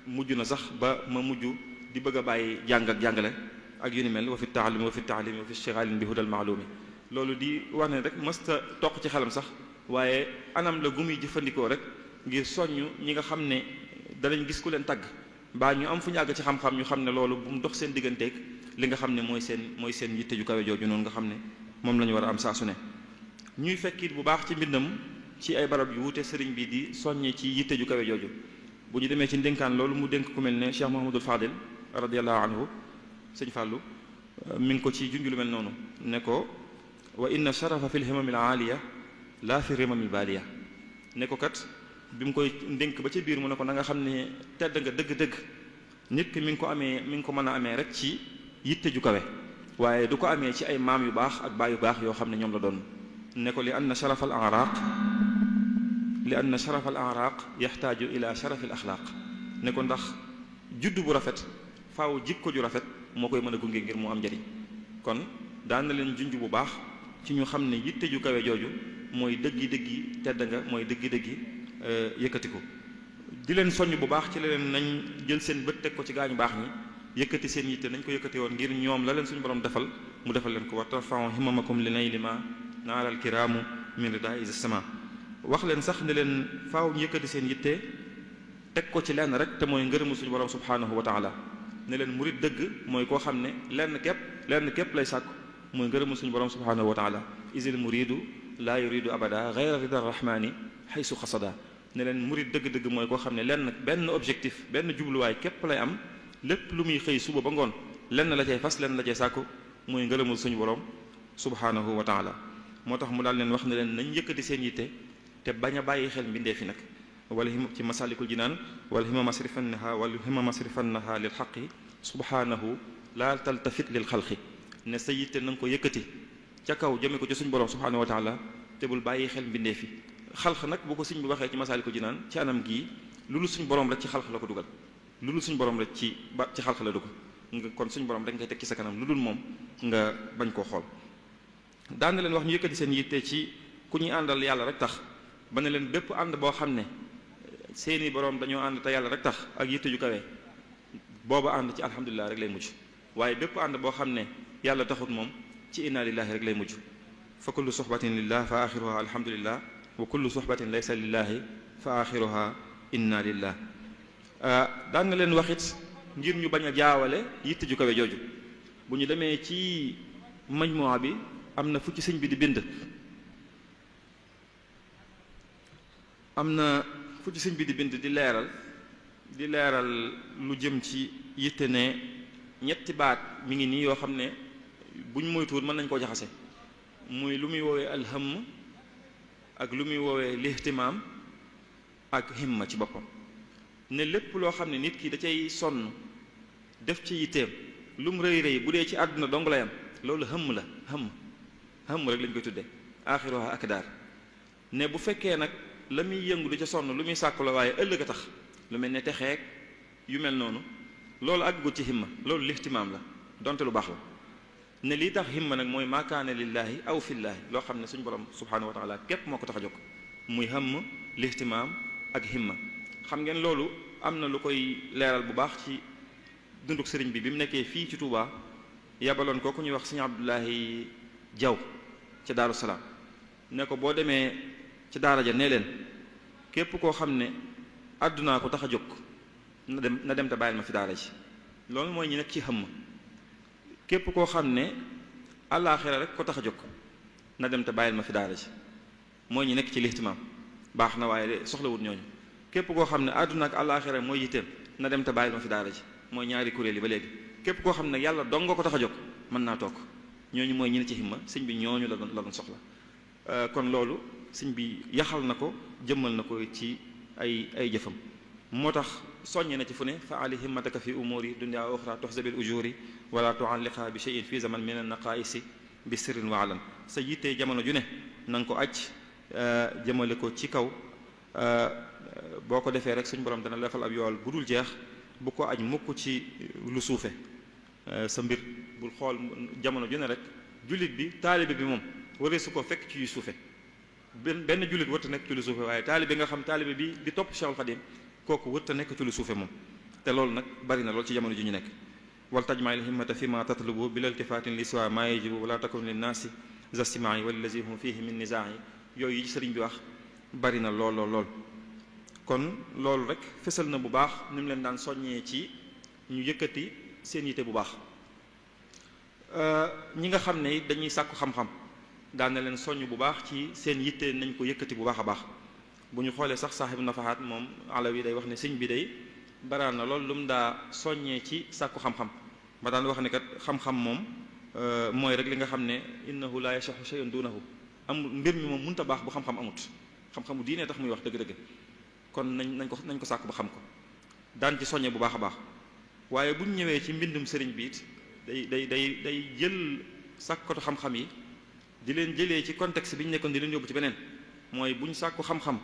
mujj na sax ba ma mujj di bëgg a bàyyi jàng ak jàngale ak yu ni mel wa fi taalumi wa fi taalimi wa fi ishtighaalin bi hudal maalumi loolu di wax ne rek mësta toq ci xelam sax waaye anam la gu muy jëfandikoo rek ngir soññ ñi nga xam ne danañ gis ku leen tagg mbaa ñu am fu ñu àgg ci xam-xam ñu xam ne loolu bu mu dox seen digganteeg li nga xam ne mooy seen yitte ju kawe jooju noonu nga xam ne moom la ñu war a am saa su ne ñuy fekkit bu baax ci mbindam ci ay barab yu wuute sëriñ bi di soññe ci yitte ju kawe jooju bu ñu demee ci ndénkaan loolu mu dénk ku mel ne Cheikh Mouhamadul Fadil radiallahu anhu sëñ Fàllu mi ngi ko ci junj lu mel noonu ne ko wa inna sharafa fi lhimam al aaliya laa fi rimam al baaliya ne ko kat bi mu koy ndénk ba ca biir mu ne ko na nga xam ne tedd nga dëgg-dëgg nit ki mi ngi ko mën a amee rek ci yitte ju kawe waaye du ko amee ci ay maam yu baax ak baay yu baax yoo xam ne ñoom la doon ne ko li anna sharaf al araq yaxtaaju ila sharaf al axlaaq ne ko ndax juddu bu rafet faaw jikko ju rafet moo koy mën a gunge ngir mu am njariñ kon daan na leen junj bu baax ci ñu xam ne yitte ju kawe jooju mooy dëggi tedd nga mooy dëggi yëkkatiku di leen soññ bu baax ci leen nañ jël seen bët teg ko ci gaañu baax ñi yëkkati seen yitte nañ ko yëkkati woon ngir ñoom la leen suñu borom defal mu defal leen ko wa tarfa'u himmamakum li nayli ma naala alkiraamu min rida is sama wax leen sax ne leen faaw ñu yëkkati seen yitte teg ko ci lenn rek te mooy ngërëmu suñu borom subhanahu wa taala ne leen murid dëgg mooy koo xam ne lenn képp lay sàkku mooy ngërëmu suñu borom subhanahu wa taala isil muridu laa yuridu abada ghayra rida rahmani haysu xasada ne leen murid dëgg-dëgg mooy koo xam ne benn objectif benn jubluwaay képp lay am lépp lu muy xëy suba ba ngoon lenn la cay fas lenn la cay sàkku mooy ngërëmul suñu borom subhanahu wa taala moo tax mu daal leen wax ne leen nañ yëkkati seen yitte te bañ a bàyyi xel mbindee fi nag wala hima ci masalikul jinaan wala hima masrifannaha lil xaqi subhanahu laa taltafit lil xalqi ne sa yitte na nga ko yëkkati ca kaw jëme ko ci suñu borom subhanahu wa taala te bul bàyyi xel mbindee fi xalq nag bu ko suñ bi waxee ci masalikul jinaan ci anam gii loolu suñu borom rek ci xalq la ko dugal loolu suñu borom rek ci xalq la dugal nga kon suñu borom rek ngay teg ci sa kanam lu dul moom nga bañ koo xool daan na leen wax ñu yëkkati seen yitte ci ku ñuy àndal yàlla rek tax ba ne leen bépp ànd boo xam ne seeni borom dañoo ànd te yàlla rek tax ak yitte ju kawe booba ànd ci alhamdulilah rek lay mujj waaye bépp ànd boo xam ne yàlla taxut moom ci inna lillahi rek lay mujj fa kullu suhbatin lillah fa axiruha alhamdulillah wa kullu suhbatin laysa lillahi fa axiruha inna lillah daan na leen waxit ngir ñu bañ a jaawale yitte ju kawe jooju bu ñu demee ci majmuwa bi am na fu ci sëñ bi di bind di leeral lu jëm ci yitte ne ñetti baat mi ngi nii yoo xam ne buñ moytuwul mën nañ koo jaxase muy lu muy woowee alham ak lu muy woowee lihtimaam ak himma ci boppam ne lépp loo xam ne nit ki da cay sonn def ci yitteem lu mu rëy rëy bu dee ci àdduna dong la yam loolu hëmm la hëmm rek lañ koy tuddee axiruha akdar ne bu fekkee nag la muy yëngu di ca sonn lu muy sàkku la waaye ëllëg a tax lu mel ne texeeg yu mel noonu loolu àggut ci himma loolu lihtimaam la donte lu baax la ne lii tax himma nag mooy maakaane lillaahi aw fillaahi loo xam ne suñu borom subhanahu wa taala képp moo ko tax a jóg muy hëmm lihtimaam ak himma xam ngeen loolu am na lu koy leeral bu baax ci dunduk sëriñ bi mu nekkee fii ci Touba yabaloon ko ku ñuy wax sëñ Abdoulahi Jaw ca Daaru Salaam ne ko boo demee ci daara ja nee leen képp koo xam ne àddunaa ko tax a jóg na dem te bàyyil ma fi daara ji loolu mooy ñi nekk ci xëmm képp koo xam ne àllaaxira rek ko tax a jóg na dem te bàyyil ma fi daara ji mooy ñi nekk ci lihtimaam baax na waaye de soxlawut ñooñu képp koo xam ne àdduna ak àllaaxira mooy yitteem na dem te bàyyil ma fi daara ji mooy ñaari kuréel yi ba léegi képp koo xam ne yàlla dong nga ko tax a jóg mën naa toog ñooñu mooy ñi ne ci himma sëñ bi ñooñu la doon soxla kon loolu sëñ bi yaxal na ko jëmmal na ko ci ay jëfam moo tax soññe na ci fu ne fa ali himmataka fi umuri dunya wa uxra tuhzabil ujuri wala tualliqa bi shay'in fi zaman min an naqaisi bi sirrin wa alan sa yittee jamono ju ne na nga ko aj jëmale ko ci kaw boo ko defee rek suñu borom dana la defal ab yool bu dul jeex bu ko aj mukk ci lu suufe sa mbir bul xool jamono ju ne rek jullit bi taalibe bi moom waree su ko fekk ci yu suufe benn jullit wërta nekk ci lu suufe waaye taalibe nga xam taalibe bi di topp Cheikhul Khadim kooku wërta nekk ci lu suufe moom te loolu nag bari na lool ci jamono ji ñu nekk wal tajma il himmata fi ma tatlubu bila iltifatin li siwa ma yajibu wala takun lin naasi zastimaai wallazi hum fihi min nizaai yooyu yi sëriñ bi wax bari na lool kon loolu rek fësal na bu baax ni mu leen daan soññee ci ñu yëkkati seen yitte bu baax ñi nga xam ne dañuy sàkku xam-xam daan na leen soññ bu baax ci seen yitte nañ ko yëkkati bu baax a baax bu ñu xoolee sax saaxibu nafahaat moom alawi day wax ne sëñ bi day baraan na loolu lu mu daa soññee ci sàkku xam-xam ba daan wax ne kat xam-xam moom mooy rek li nga xam ne innahu la yashahu shay'un dunahu amul mbir mi moom mënta baax bu xam-xam amut xam-xamu diine tax muy wax dëgg-dëgg kon nañ ko sàkku ba xam ko daan ci soññe bu baax a baax waaye bu ñu ñëwee ci mbindum sëriñ bi it day jël sàkkatu xam-xam yi di leen jëlee ci contexte bi ñu nekkoon di leen yóbbu ci beneen mooy bu ñu sàkku xam-xam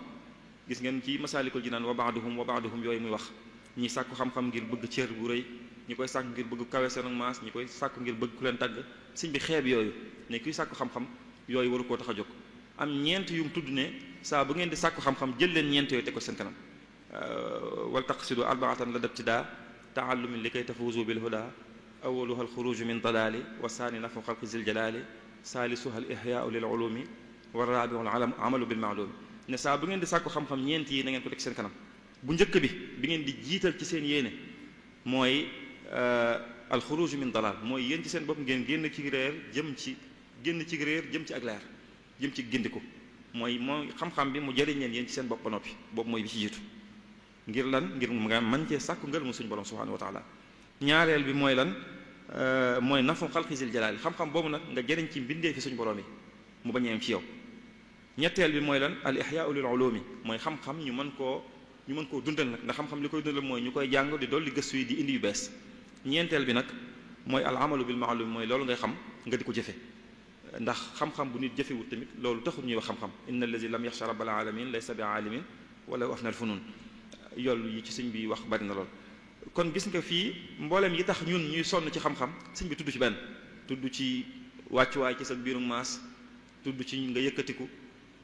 gis ngeen ci masaalikul jinaan wa ba'duhum yooyu muy wax ñi sàkku xam-xam ngir bëgg cër bu rëy ñi koy sàkku ngir bëgg kawe seen maas ñi koy sàkku ngir bëgg ku leen tàgg sëñ bi xeeb yooyu ne kuy sàkku xam-xam yooyu waru koo tax a jóg am ñeent yu mu tudd ne saa bu ngeen di sàkku xam-xam jël leen ñeent yooyu teg ko seen kanam wal taqsidu arbaatan la dabtidaa taallumin li kay tafuuzu bil huda awaluha alxuruju min dalaali wa saani nafu xalqi zil jalaali saalisuha al ihyaau lil ulumi wa raabiu al amalu bil ma'lum ne saa bu ngeen di sàkku xam-xam ñeent yi na ngeen ko teg seen kanam bu njëkk bi ngeen di jiital ci seen yéene mooy alxuruj min dalal mooy yéen ci seen bopp ngeen génn ci réer jëm ci ak leer jëm ci gindiku mooy xam-xam bi mu jëriñ leen yéen ci seen bopp ba noppi boobu mooy bi ci jiitu ngir lan ngir nga mën cee sàkku ngërëmu suñu borom subhanahu wa taala ñaareel bi mooy lan mooy nafu xalqi zil jalaali xam-xam boobu nag nga jëriñ ci mbindee fi suñu borom yi mu bañ a yem ci yow ñetteel bi mooy lan al ihyaau lil ulumi mooy xam-xam ñu mën koo dundal nag ndax xam-xam li koy dundal mooy ñu koy jàng di dolli gëstu yi di indi yu bees ñeenteel bi nag mooy al amalu bil ma'lum mooy loolu ngay xam nga di ko jëfe ndax xam-xam bu nit jëfewut tamit loolu taxul ñuy wax xam-xam inna allazi lam yaxsha rabbal alamin laysa bi aalimin wala afna al funun yoolu yi ci sëñ bi wax bari na lool kon gis nga fii mboolem yi tax ñun ñuy sonn ci xam-xam sëñ bi tudd ci benn tudd ci wàccuwaay ci sa biiru maas tudd ci nga yëkkatiku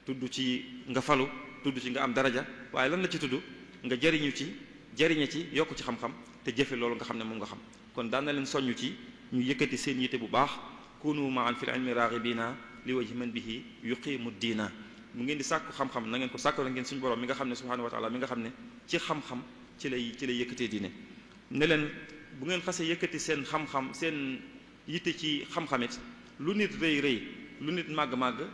tudd ci nga falu tudd ci nga am daraja waaye lan la ci tudd nga jariñe ci yokk ci xam-xam te jëfe loolu nga xam ne moom nga xam kon daan na leen soññ ci ñu yëkkati seen yitte bu baax kunu ma'an fil ilmi raghibina li wajhi man bihi yuqimu diina mu ngeen di sàkku xam-xam na ngeen ko sàkku na ngeen suñu borom mi nga xam ne subhanahu wa ta'ala mi nga xam ne ci xam-xam ci lay yëkkatee diine ne leen bu ngeen xasee yëkkati seen xam-xam seen yitte ci xam-xamit lu nit rëy lu nit màgg-màgg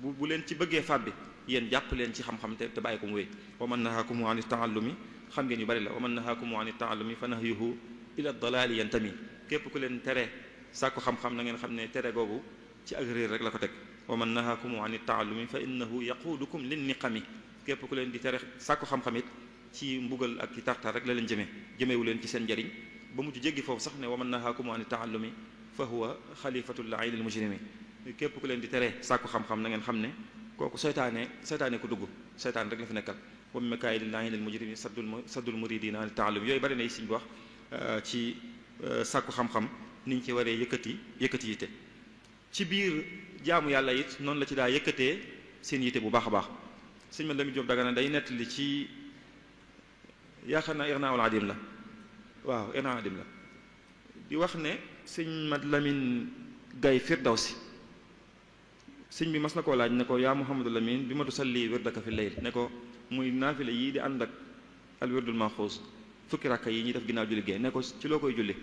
bu leen ci bëggee fàbbi yéen jàpp leen ci xam-xam te bàyyi ko mu wéy wa man nahaakum an taallumi xam ngeen yu bari la wa man nahaakum an taallumi fa nahyuhu ila dalaali yantami képp ku leen tere sàkku xam-xam na ngeen xam ne tere googu ci ak réer rek la ko teg wa man nahaakum an taallumi fa innahu yaquudukum lin niqami képp ku leen di tere sàkku xam-xamit ci mbugal ak ci tartar rek la leen jëmewu leen ci seen njariñ ba mujj jéggi foofu sax ne wa man nahaakum an taallumi fa huwa xalifatul laa'in al mujrimi képp ku leen di tere sàkku xam-xam na ngeen xam ne kooku seytaane ku dugg seytaane rek la fi nekkal wa min makaayidi laa'in al mujrimi saddul muridina an taallum yooyu bari na siñ wax ci sàkku xam-xam ni ñu ci waree yëkkati yitte ci biir jaamu yàlla it noonu la ci daa yëkkatee seen yitte bu baax a baax sëñ ma Lamin Jóob Dagana day nettali ci yaakaar naa Irnaa ul Adim la waaw Irnaa ul Adim la di wax ne sëñ Mat Lamin Gay Firdawsi sëñ bi mas na koo laaj ne ko yaa Muhammadu Lamin bi ma tusalli wirdaka fi layl ne ko muy naafile yii di ànd ak al wirdul maxuus fukki rakka yi ñuy def ginnaaw julli gee ne ko ci loo koy julli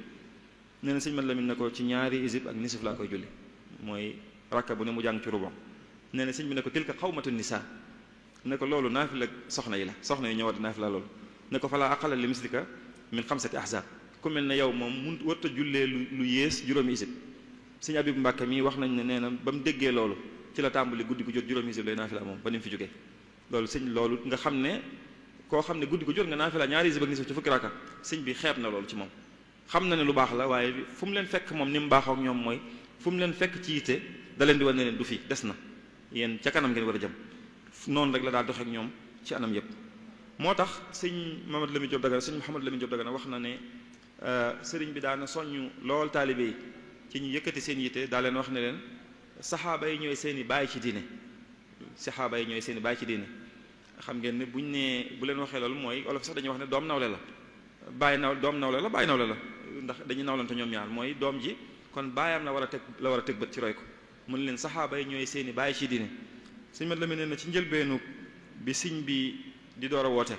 nee na sëñ Mat Lamin ne ko ci ñaari isib ak nisif laa koy julli mooy rakka bu ne mu jàng ci rubon nee na sëñ bi ne ko tilka xawmatu nisa ne ko loolu naafila soxna yi la soxna yi ñëwaat di naafila loolu ne ko falaa aqala li mislika min xamsati ahzab ku mel ne yow moom mun warta jullee lu yées juróomi isib sëñ Abib Mbàkke mii wax nañ ne nee na ba mu déggee loolu ci la tàmbali guddi gu jot juróomi isib lay naafila moom ba ni mu fi jógee loolu nga xam ne koo xam ne guddi gu jot nga naafila ñaari isib ak nisif ci fukki rakka sëñ bi xeeb na loolu ci moom xam na ne lu baax la waaye fu mu leen fekk moom ni mu baaxoo ak ñoom mooy fu mu leen fekk ci yitte da leen di wan ne leen du fi des na yéen ca kanam ngeen war a jëm noonu rek la daal doxee ak ñoom ci anam yépp moo tax sëñ Mamadou Lamine Diop Dagana sëñ Mouhamadou Lamine Diop Dagana wax na ne sëriñ bi daana soññ lool taalibe yi ci ñu yëkkati seen yitte daa leen wax ne leen saxaaba yi ñooy seen i baay ci diine saxaaba yi ñooy seen i baay ci diine xam ngeen ne buñ nee bu leen waxee loolu mooy olof sax dañuy wax ne doom nawle la doom nawle la baay nawle la ndax dañuy nawlante ñoom ñaar mooy doom ji kon baayam la war a teg bët ci roy ko mun leen saxaaba yi ñooy seeni baay ci diine sëñ Mat Lamin nee na ci njëlbeenu bi sëñ bi di door a woote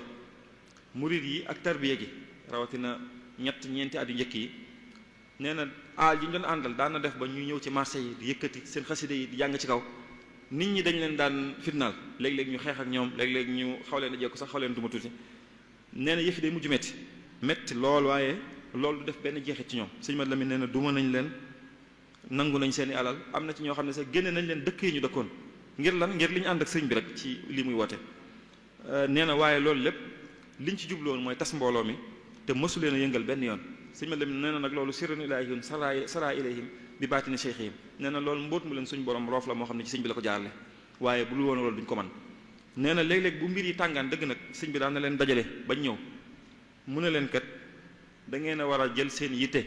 murid yi ak tarbiya gi rawatina ñeenti at yu njëkk yi nee na ji ñu doon àndal daan na def ba ñu ñëw ci marché yi di yëkkati seen xasida yi di jàng ci kaw nit ñi dañ leen daan fitnaal léeg-léeg ñu xeex ak ñoom léeg-léeg ñu xaw leen a jekku sax xaw leen duma tuuti nee na yëfi day mujj metti lool waaye loolu du def benn jeexit ci ñoom sëñ Mat Lamin nee na duma nañ leen nangu nañ seeni alal am na ci ñoo xam ne sax génne nañ leen dëkk yi ñu dëkkoon ngir li ñu ànd ak sëñ bi rek ci li muy woote nee na waaye loolu lépp liñ ci jubloon mooy tas mbooloo mi te mësu leen a yëngal benn yoon sëñ Mat Lamin nee na nag loolu sirrun ilaahiyun sara ilayhim bi baatini cheikhihim nee na loolu mbóot mu leen suñ borom roof la moo xam ne ci sëñ bi la ko jaarale waaye bu dul woon loolu duñ ko man nee na léeg-léeg bu mbir yi tàngaan dëgg nag sëñ bi daan na leen dajale bañ ñëw mu ne leen kat da ngeen a war a jël seen yitte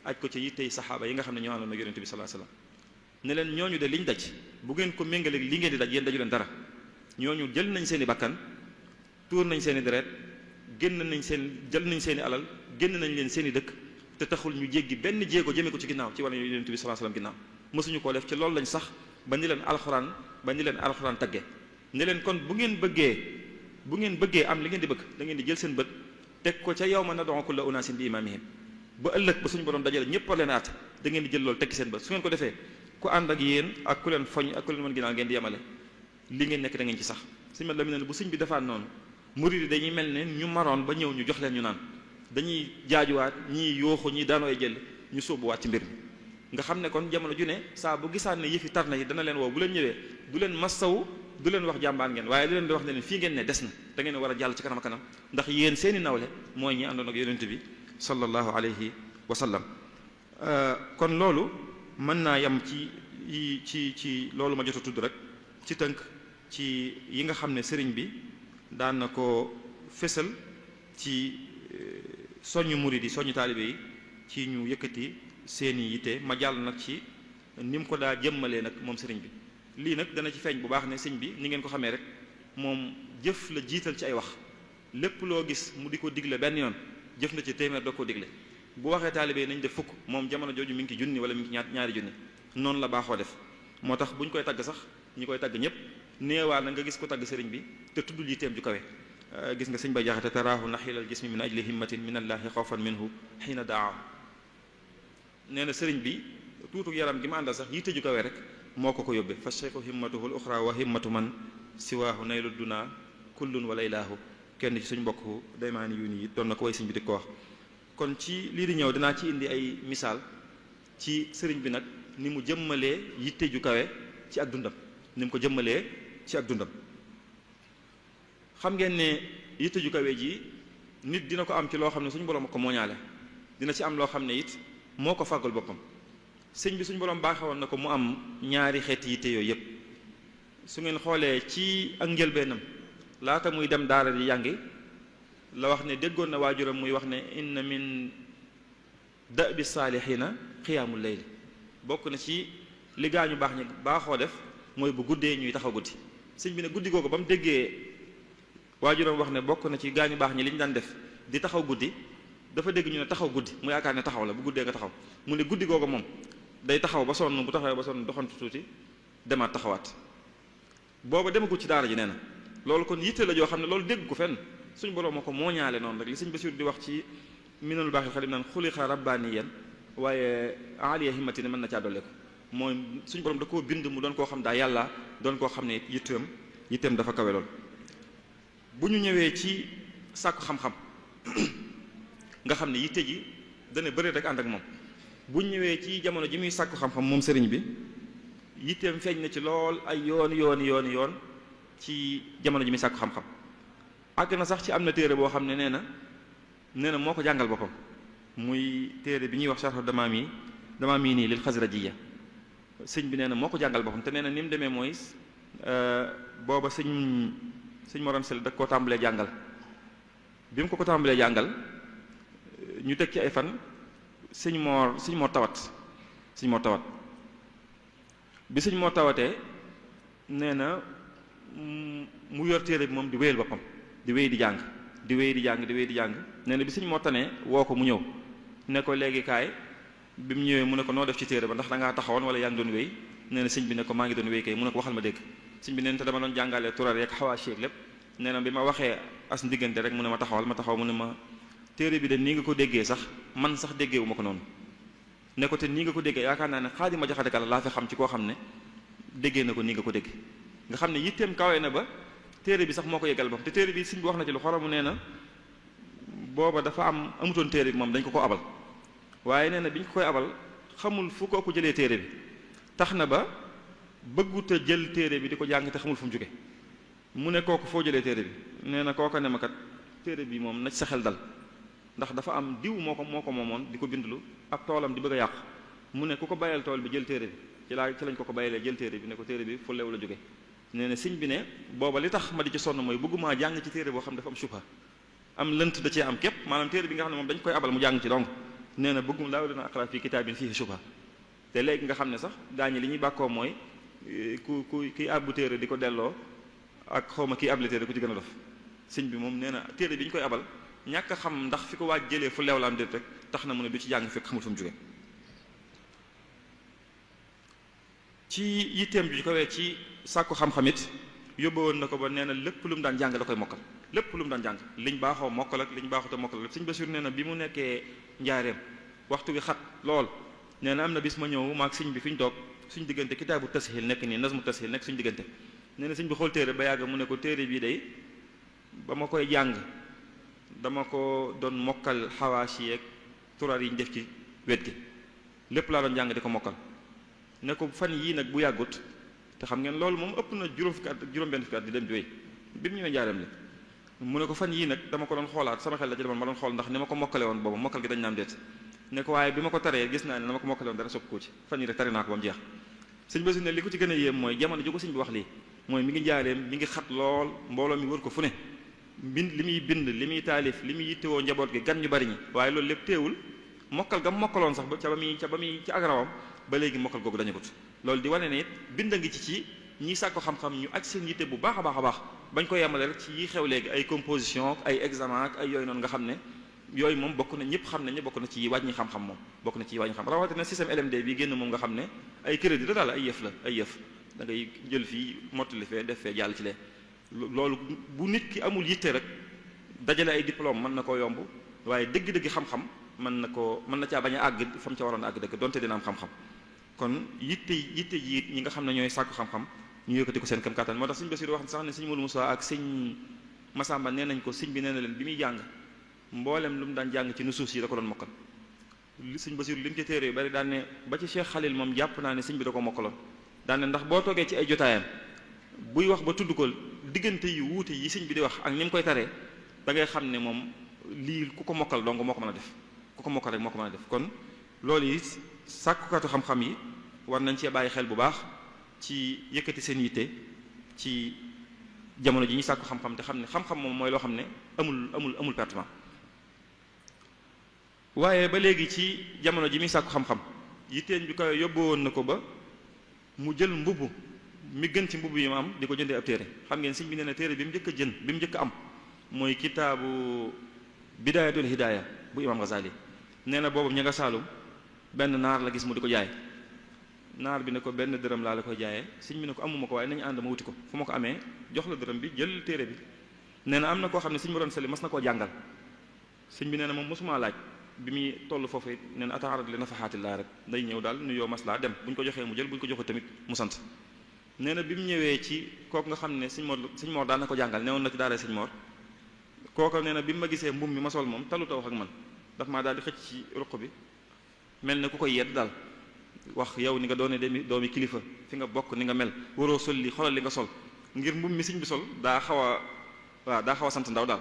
aj ko ci yittey saxaaba yi nga xam ne ñoo àndoon ak yonente bi sallallahu alayhi wasallam ne leen ñooñu de liñ daj bu ngeen ko méngaleeg li ngeen di daj yéen daju leen dara ñooñu jël nañ seen i bakkan tuur nañ seen i deret jël nañ seen i alal génn nañ leen seen i dëkk te taxul ñu jéggi benn jéego jëmee ko ci ginnaaw ci wàllu yonente bi sallallahu alayhi wasallam ginnaaw mësuñu koo def ci loolu lañ sax ba ni leen alxuraan tagge ne leen kon bu ngeen bëggee am li ngeen di bëgg da ngeen di jël seen bët teg ko ca yawma nad'u kulla unaasin bi imaamihim ba ëllëg ba suñu borom dajale ñëpp leen àtte da ngeen di jël loolu tekki seen bët su ngeen ko defee ku ànd ak yéen ak ku leen foñ ak ku leen mën ginnaaw ngeen di yemale li ngeen nekk da ngeen ci sax suñu mat la mi ne bu sëñ bi defaat noonu murid yi dañuy mel ne ñu maroon ba ñëw ñu jox leen ñu naan dañuy jaajuwaat ñii yooxu ñii daanoo ay jël ñu sóobuwaat ci mbir mi nga xam ne kon jamono ju ne saa bu gisaan ne yëfi tar na yi dana leen woo bu leen ñëwee du leen massawu du leen wax jàmbaan ngeen waaye du leen di wax ne leen fii ngeen ne des na da ngeen war a jàll ci kanam kanam ndax yéen seeni nawle mooy ñi àndoon ak yonent bi sallallahu alayhi wa sallam kon loolu mën naa yem ci loolu ma jot a tudd rek ci tënk ci yi nga xam ne sëriñ bi daan na ko fésal ci soññu murid yi soññu taalibe yi ci ñu yëkkati seeni yitte ma jàll nag ci ni mu ko daa jëmmalee nag moom sëriñ bi lii nag dana ci feeñ bu baax ne sëñ bi ni ngeen ko xamee rek moom jëf la jiital ci ay wax lépp loo gis mu di ko digle benn yoon jëf na ci téeméer doo ko digle bu waxee taalibe yi nañ def fukk moom jamono jooju mi ngi ci junni wala mi ngi ci ñaari junni noonu la baaxoo def moo tax bu ñu koy tagg sax ñi koy tagg ñëpp neewaa na nga gis ko tagg sëriñ bi te tuddul yitteem ju kawe gis nga sëñ bay jaxate taraahu naxilal jismi min ajli himmatin min allahi xawfan minhu xiina daa nee na sëriñ bi tuutu yaram gi ma àndal sax yitte ju kawe rek moo ko yóbbee fa cheikhu himmatuhu l uxra wa himmatu man siwaahu naylu duna kullun wala ilaahu kenn ci suñ mbokk daymaani yu ni it doon na ko way sëñ bi di ko wax kon ci lii di ñëw dinaa ci indi ay misaal ci sëriñ bi nag ni mu jëmmalee yitte ju kawe ci ak dundam ni mu ko jëmmalee ci ak dundam xam ngeen ne yitte ju kawe ji nit dina ko am ci loo xam ne suñu borom ko mooñaale dina ci am loo xam ne it moo ko fàggul boppam sëñ bi suñu borom baaxewoon na ko mu am ñaari xeeti yitte yooyu yépp su ngeen xoolee ci ak njëlbeenam laata muy dem daara di jàngi la wax ne déggoon na waajuram muy wax ne inna min da'bi saalihiina qiyaamul layl bokk na ci li gaañu baax ñi baaxoo def mooy bu guddee ñuy taxaw guddi sëñ bi ne guddi googu ba mu déggee waajuram wax ne bokk na ci gaañu baax ñi li ñu daan def di taxaw guddi dafa dégg ñu ne taxaw guddi mu yaakaar ne taxaw la bu guddee nga taxaw mu ne guddi googu moom day taxaw ba sonn bu taxawee ba sonn doxantu tuuti demaat taxawaat booba demagul ci daara ji nee na loolu kon yitte la joo xam ne loolu dégg ko fenn suñu borom moo ko mooñaale noonu rek li sëñ Basiru di wax ci minanul baaxil xadim naan xuliqa rabbaaniyan waaye aliya himmati ne mën na caa dolle ko mooy suñu borom da koo bind mu doon koo xam daa yàlla doon koo xam ne yitteem dafa kawe lool bu ñu ñëwee ci sàkku xam-xam nga xam ne yitte ji dana bëri rek ànd ak moom bu ñu ñëwee ci jamono ji muy sàkku xam-xam moom sëriñ bi yitteem feeñ na ci lool ay yoon ci jamono ji muy sàkku xam-xam àgg na sax ci am na téere boo xam ne nee na moo ko jàngal boppam muy téere bi ñuy wax sharh damaami nii lil xasrajiya sëñ bi nee na moo ko jàngal boppam te nee na ni mu demee mooy booba sëñ Mor Anta Sali da koo tàmbalee jàngal bi mu ko tàmbalee jàngal ñu teg ci ay fan sëñ Mor tawat bi sëñ Mor tawatee nee na mu yor téere bi moom di wéyal boppam di wéy di jàng nee na bi sëñ Mor tanee woo ko mu ñëw ne ko léegi kaay bi mu ñëwee mu ne ko noo def ci téere ba ndax da ngaa taxawoon wala yaa ngi doon wéy nee na sëñ bi ne ko maa ngi doon wéy kay mu ne ko waxal ma dégg sëñ bi nee na te dama doon jàngalee turar yeeg xawaasi yeeg lépp nee na bi ma waxee as ndiggante rek mu ne ma taxawal ma taxaw mu ne ma téere bi de nii nga ko déggee sax man sax déggee wu ma ko noonu ne ko te nii nga ko déggee yaakaar naa ne Xaadima Jaxate Kala laa fi xam ci koo xam ne déggee na ko nii nga ko dégg nga xam ne yitteem kawe na ba téere bi sax moo ko yeggal bopp te téere bi sëñ bi wax na ci lu xoromu nee na booba dafa amutoon téere bi moom dañ ko abal waaye nee na bi ñu ko koy abal xamul fu kooku jëlee téere bi tax na ba bëggut a jël téere bi di ko jàng te xamul fu mu jóge mu ne kooku foo jëlee téere bi nee na kooka ne ma kat téere bi moom na ci sa xel dal ndax dafa am diw moo ko moomoon di ko bindlu ab toolam di bëgg a yàqu mu ne ku ko bàyyal tool bi jël téere bi ci lañ ko bàyyalee jël téere bi ne ko téere bi fu leew la jóge nee na sëñ bi ne booba li tax ma di ci sonn mooy bëggumaa jàng ci téere boo xam dafa am subha am lënt da cee am képp maanaam téere bi nga xam ne moom dañ koy abal mu jàng ci dong nee na bëggum laaw dina aqra fii kitaabin fiihi subha te léegi nga xam ne sax gaañi li ñuy bàkkoo mooy kii àbbu téere di ko delloo ak xawma kii able téere ku ci gën a dof sëñ bi moom nee na téere bi ñu koy abal ñàkk a xam ndax fi ko waaj jëlee fu leew la am déet rek tax na mu ne du ci jàng fekk xamul fu mu jóge ci yitteem ju kawee ci sàkku xam-xamit yóbbu woon na ko ba nee na lépp lu mu daan jàng da koy mokkal lépp lu mu daan jàng liñ baaxoo mokkal ak liñ baaxute mokkal lépp Sëñ Basiru nee na bi mu nekkee njaareem waxtu wi xat lool nee na am na bis ma ñëw maag sëñ bi fi ñu toog suñ diggante kitaabu tashil nekk nii nazmu tashil nekk suñ diggante nee na sëñ bi xool téere ba yàgg mu ne ko téere bii day ba ma koy jàng dama ko doon mokkal xawaasi yeeg turaar yi ñu def ci wet gi lépp laa doon jàng di ko mokkal ne ko fan yii nag bu yàggut te xam ngeen loolu moom ëpp na juróom fukki at juróom-benn fukki at di dem di wéy bi mu ñëwee njaareem li mu ne ko fan yii nag dama ko doon xoolaat sama xel la ci demoon ma doon xool ndax ni ma ko mokkale woon boobu mokkal gi dañ naam deet ne ko waaye bi ma ko taree gis naa ne dama ko mokkale woon dara sopp ko ci fan yii rek tari naa ko ba mu jeex sëñ Basiru ne li ko ci gën a yéem mooy jamono ji ko sëñ bi wax lii mooy mi ngi njaareem mi ngi xat lool mbooloo mi wër ko fu ne li muy bind li muy taalif li muy yittewoo njaboot gi gan ñu bari ñi waaye loolu lépp teewul mokkal ga mokkaloon sax ba ca ba muy ci agrawam ba léegi mokkal googu dañu gut loolu di wane ne it bind a ngi ci ñi sàkko xam-xam ñu aj seen yitte bu baax a baax a baax bañ ko yemale rek ci yi xew léegi ay composition ak ay examen ak ay yooyu noonu nga xam ne yooyu moom bokk na ñëpp xam nañ ne bokk na ci wàññi xam-xam moom bokk na ci wàññi xam rawatina système LMD bi génn moom nga xam ne ay crédit la daal ay yëf la ay yëf da ngay jël fii mottali fee def fee jàll ci lee loolu bu nit ki amul yitte rek dajale ay diplôme mën na koo yomb waaye dëgg-dëgg xam-xam mën na caa bañ a àgg fa mu ca waroon a àgg dëgg donte dina am xam-xam kon yitte ji ñi nga xam ne ñooy sàkku xam-xam ñu yëkkati ko seen kam kàttan moo tax sëñ Basiru wax ne sax ne sëñ Modou Moussa ak sëñ Massamba nee nañ ko sëñ bi nee na leen bi muy jàng mboolem lu mu daan jàng ci nusuus yi da ko doon mokkal sëñ Basiru li mu ci téere yu bari daan ne ba ci Cheikh Khalil moom jàpp naa ne sëñ bi da ko mokkaloon daan ne ndax boo toogee ci ay jotaayam buy wax ba tudd ko diggante yu wuute yi sëñ bi di wax ak ni mu koy taree da ngay xam ne moom lii ku ko mokkal dong moo ko mën a def ku ko mokkal rek moo ko mën a def kon loolu yi sàkkukatu xam-xam yi war nañ cee bàyyi xel bu baax ci yëkkati seen yitte ci jamono ji ñu sàkku xam-xam te xam ne xam-xam moom mooy loo xam ne amul pertement waaye ba léegi ci jamono ji muy sàkku xam-xam yitteen bi ko yóbbu woon na ko ba mu jël mbubb mi gën ci mbubb yi ma am di ko jëndee ab téere xam ngeen sëñ bi nee na téere bi mu njëkk a jënd bi mu njëkk a am mooy kitaabu bidaayatul hidaaya bu imam Ghazali nee na boobu ña nga saalum benn naar la gis mu di ko jaay naar bi ne ko benn dërëm laa la koy jaayee sëñ bi ne ko amuma ko waaye nañu ànd ma wuti ko fu ma ko amee jox la dërëm bi jël téere bi nee na am na koo xam ne sëñ bi doon sali mas na koo jàngal sëñ bi nee na moom mosumaa laaj bi muy toll foofu it nee na ataarad li nafaxaatillaa rek day ñëw daal nuyoo maslaa dem bu ñu ko joxee mu jël bu ñu ko joxee tamit mu sant nee na bi mu ñëwee ci kooku nga xam ne sëñ Mor daan na ko jàngal newoon na ci daara sëñ Mor kooku nee na bi ma gisee mbum mi ma sol moom talu taw ak man daf maa daal di xëcc ci ruq bi mel ne ku koy yedd daal wax yow ni nga doone doomi kilifa fi nga bokk ni nga mel waroo sol li xoolal li nga sol ngir mbum mi sëñ bi sol daa xaw a sant ndaw daal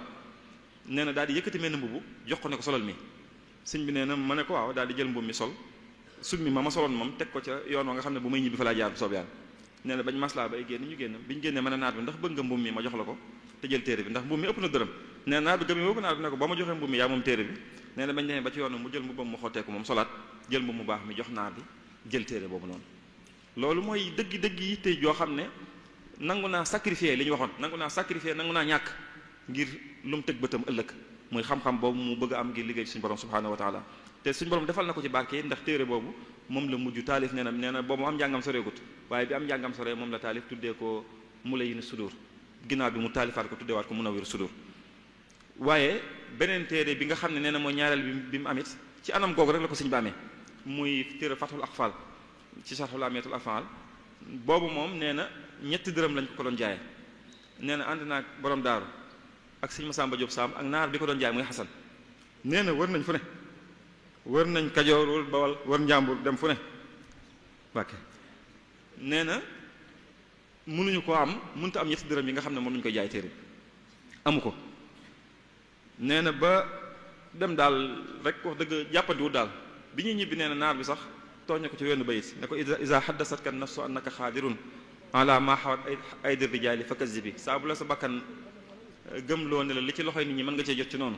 nee na daal di yëkkati mel ne mbubu jox ko ne ko solal mi sëñ bi nee na ma ne ko waaw daal di jël mbum mi sol summi ma soloon moom teg ko ca yoon wa nga xam ne bu may ñibbi fa laa jaar bu soob yàlla nee na bañ maslaa bay génn ñu génn bi ñu génnee mën a naat bi ndax bëgg nga mbum mi ma jox la ko te jël téere bi ndax mbum mi ëpp na dërëm nee na naat bi gëm boobu naat bi ne ko ba ma joxee mbum mi yaa moom téere bi nee na bañ demee ba ci yoon mu jël mbubam mu xotteeku moom solaat jël mbum mu baax mi jox naar bi jël téere boobu noonu loolu mooy dëgg yitte joo xam ne nangu naa sacrifier li ñu waxoon nangu naa sacrifier nangu naa ñàkk ngir lu mu tëg bëtam ëllëg muy xam-xam boobu mu bëgg a am ngir liggéey suñu borom subhanahu wa taala te suñu borom defal na ko ci barke ndax téere boobu moom la mujj taalif nee na boobu am njàngam soreegut waaye bi am njàngam sore moom la taalif tuddee ko Mulayyinu Sudur ginnaaw bi mu taalifaat ko tuddeewaat ko Munawwir Sudur waaye beneen téere bi nga xam ne nee na mooy ñaareel bi mu amit ci anam googu rek la ko sëñ ba amee muy téere Fathul Aqfal ci Sharhul Amiyatul Af'al boobu moom nee na ñetti dërëm lañ ko doon jaayee nee na ànd naag borom daaru ak sëñ Masamba Diop Samb ak naar bi ko doon jaay muy Xasan nee na wër nañ fu ne wër nañ Kajoor wër Bawal wër Njàmbur dem fu ne wàkke nee na mënuñu koo am mënta am ñetti dërëm yi nga xam ne moom lañu koy jaay téere amu ko nee na ba dem daal rek wax dëgg jàppandiwul daal bi ñuy ñibbi nee na naar bi sax tooñ na ko ci wenn bayit ne ko isa haddasatka nafsu annaka xaadirun ala ma xawat aydi rijaali fakazzibi saa bu la sa bakkan gëm loo ne la li ci loxoy nit ñi mën nga cee jot ci noonu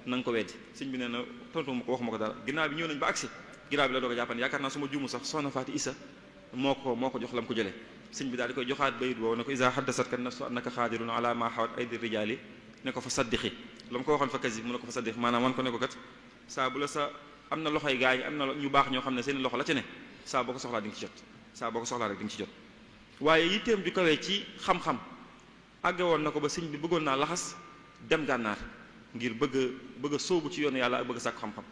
na nga ko weddi sëñ bi nee na tontu ma ko waxuma ko dara ginnaaw bi ñëw nañ ba agsi ginnaaw bi la doog a jàppandi yaakaar naa su ma juumu sax soxna Faati Isa moo ko jox la mu ko jëlee sëñ bi daal di koy joxaat bayit boobu ne ko isa haddasatka nafsu annaka xaadirun ala ma xawat aydi rijaali ne ko fa saddixi la mu ko waxoon fa kazib mu ne ko fa saddixi maanaam wan ko ne ko kat saa bu la sa am na loxoy gaañ am na ñu baax ñoo xam ne seen loxo la ci ne saa boo ko soxlaa di nga ci jot saa boo ko soxlaa rek di nga ci jot waaye yitteem ju kawee ci xam-xam àgge woon na ko ba sëñ bi bëggoon naa laxas dem gànnaar ngir bëgg a sóobu ci yoonu yàlla ak bëgg a sàkku xam-xam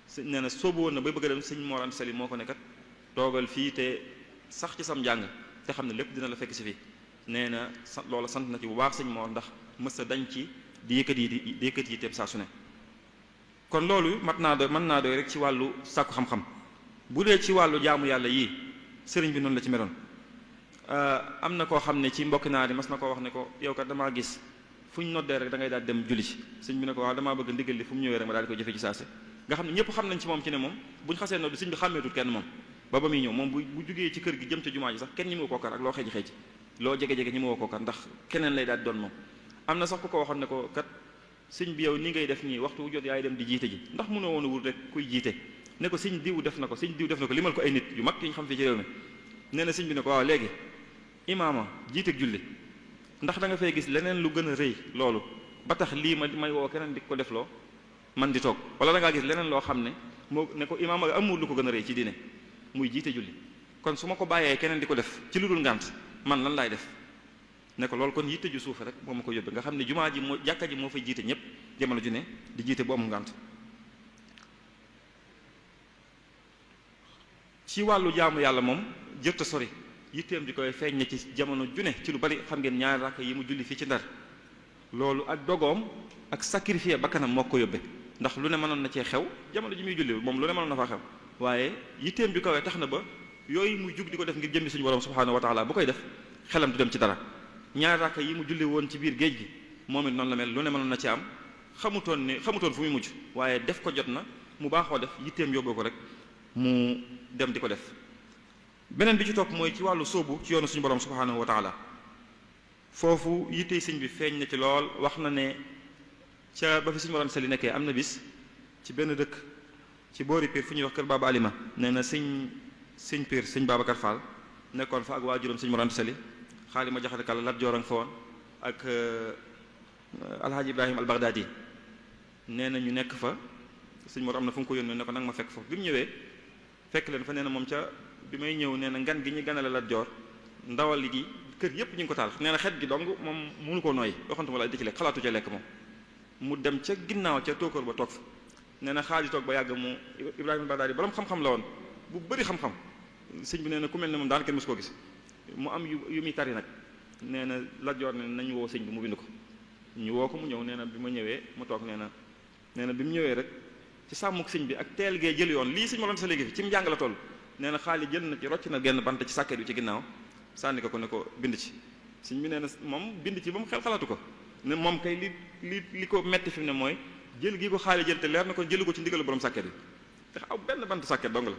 sëñ nee na sóobu woon na bay bëgg a dem sëñ Mor Anta Sali moo ko nekkat toogal fii te sax ci sam njàng te xam ne lépp dina la fekk si fii nee na loola sant na ci bu baax sëñ Mor ndax mës a dañ ci di yëkkat yi teeb saa su ne kon loolu mën naa doy rek ci wàllu sàkku xam-xam bu dee ci wàllu jaamu yàlla yii sëriñ bi noonu la ci meloon am na koo xam ne ci mbokki naa di mas na koo wax ne ko yow kat damaa gis fu ñu noddee rek da ngay daal dem julli ci sëñ bi ne ko waaw damaa bëgg ndigal li fu mu ñëwee rek ma daal di ko jëfe ci saase nga xam ne ñëpp xam nañ ci moom ci ne moom bu ñu xasee noddu sëñ bi xàmmeetul kenn moom ba muy ñëw moom bu jugee ci kër gi jëm ca jumaa ji sax kenn ñi mu ko kar ak loo xeeji loo jege-jege ñi mu ko kar ndax keneen lay daal di doon moom am na sax ku ko waxoon ne ko kat sëñ bi yow ni ngay def nii waxtu wu jot yaay dem di jiite ji ndax mënoo woon a wut rek kuy jiite ne ko sëñ diw def na ko limal ko ay nit yu mag yi ñu xam fii ci réew mi nee na sëñ bi ne ko waaw léegi imaama jiiteeg julli ndax da nga fay gis leneen lu gën a rëy loolu ba tax lii may woo keneen di ko def loo man di toog wala da ngaa gis leneen loo xam ne moo ne ko imaama amul lu ko gën a rëy ci diine muy jiite julli kon su ma ko bàyyee keneen di ko def ci lu dul ngànt man lan laay def ne ko loolu kon yitte ju suufe rek moo ma ko yóbbe nga xam ne jumaa ji moo jàkka ji moo fay jiite ñëpp jamono ju ne di jiite bu amul ngànt ci wàllu jaamu yàlla moom jërta sori yitteem di koy feeñ na ci jamono ju ne ci lu bari xam ngeen ñaari rakk yi mu julli fii ci Ndar loolu ak dogoom ak sacrifice bakkanam moo ko yóbbe ndax lu ne mënoon na cee xew jamono ji muy julli moom lu ne mënoon na faa xew waaye yitteem di koy tax na ba yooyu muy jug di ko def ngir jëmmi suñu borom subhanahu wa taala bu koy def xelam du dem ci dara ñaari rakk yi mu julli woon ci biir géej gi moom it noonu la mel lu ne mënoon na ci am xamutoon fu muy mujj waaye def ko jot na mu baaxoo def yitteem yóbboo ko rek mu dem di ko def beneen bi ci topp mooy ci wàllu sóobu ci yoonu suñu borom subhanahu wa taala foofu yittey sëñ bi feeñ na ci lool wax na ne ca ba fi suñu borom sali nekkee am na bis ci benn dëkk ci boori Pire fu ñuy wax kër Baba Alima nee na sëñ Pire sëñ Babacar Fall nekkoon fa ak waajuram sëñ Mor Sali xaali ma jaxate kàlla Lat Joor a nga fa woon ak alhaaji Ibrahima al Baghdadi nee na ñu nekk fa sëñ Mor am na fu mu ko yónnee ne ko nag ma fekk foofu bi mu ñëwee fekk leen fa nee na moom ca bi may ñëw nee na ngan gi ñu ganale Lat Joor ndawal gi kër yépp ñu ngi ko taal nee na xet gi dong moom mënu koo nooy waxantuma la di ci lekk xalaatu ca lekk moom mu dem ca ginnaaw ca tóokóor ba toog fa nee na xaali toog ba yàgg mu Ibrahima Baghdadi borom xam-xam la woon bu bëri xam-xam sëñ bi nee na ku mel ne moom daan kenn mës koo gis mu am yu muy tari nag nee na Lat Joor ne nañ woo sëñ bi mu bind ko ñu woo ko mu ñëw nee na bi ma ñëwee mu toog nee na bi mu ñëwee rek ci sàmmuk sëñ bi ak teel gee jël yoon lii sëñ ma doon sa léegi fi ci mu njàng la toll nee na xaali jël na ci rocc na genn bant ci sàkket bi ci ginnaaw sànni ko ne ko bind ci sëñ bi nee na moom bind ci ba mu xel xalaatu ko ne moom kay li ko metti fi mu ne mooy jël gi ko xaali jël te leer na ko jëlu ko ci ndigalu borom sàkket bi te aw benn bant sàkket dong la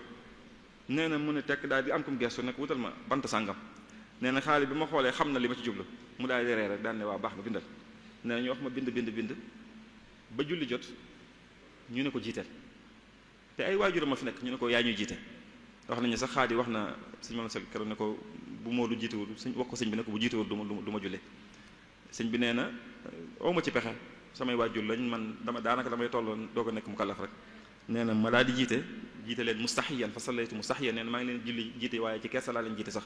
nee na mu ne tekk daal di am kum gestu ne ko wutal ma bant sàngam nee na xaali bi ma xoolee xam na li ma ci jublu mu daal di ree rek daan ne waa baax na bindal nee na ñu wax ma bind ba julli jot ñu ne ko jiiteel te ay waajuram ma fi nekk ñu ne ko yaa ñuy jiite wax nañu sax xaadi wax na sëñ Mor Sali keroog ne ko bu Moodu jiitewul sëñ wax ko sëñ bi ne ko bu jiitewul du ma julle sëñ bi nee na awma ci pexe samay waajur lañ man daanaka damay tolloon doo ko nekk mu kallaf rek nee na ma daal di jiite leen mustahiyan fa sallaytu mustahiyan nee na maa ngi leen julli jiite waaye ci kersa laa leen jiite sax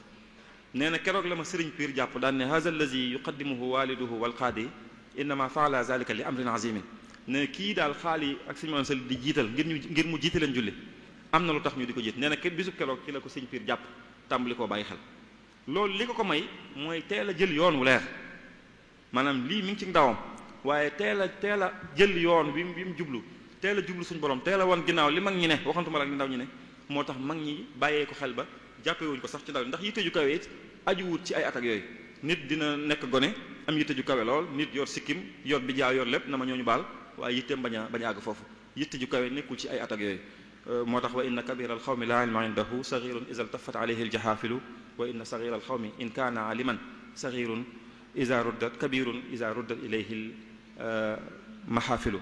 nee na keroog la ma sëriñ Piir jàpp daan ne haza allazi yuqaddimuhu waliduhu wal qaadi innama faala zalika li amrin azimin ne kii daal xaali ak sëñ Mor Sali di jiital ngir mu jiite leen julli am na lu tax ñu di ko jiit nee na bisu keroog ci la ko sëñ Piir jàpp tàmbali koo bàyyi xel loolu li ko may mooy teel a jël yoon wu leer maanaam lii mi ngi ci ndawam waaye teel a jël yoon bi mu jublu teel a jublu suñu borom teel a woon ginnaaw li mag ñi ne waxantuma la ak li ndaw ñi ne moo tax mag ñi bàyyee ko xel ba jàppewuñ ko sax ci ndaw ndax yitte ju kawe it aju wut ci ay at ak yooyu nit dina nekk gone am yitte ju kawe lool nit yor sikkim yor bi jaaw yor lépp na ma ñooñu baal waaye yitteem bañ a àgg foofu yitte ju kawe nekkul ci ay at ak yooyu moo tax wa inna kabira alxawmi la ilma indahu sagirun iza ltafat alayhi aljahafilu wa inna sagira alxawmi in kaana aliman sagirun iza ruddat kabirun iza ruddat ilayhi mahafilu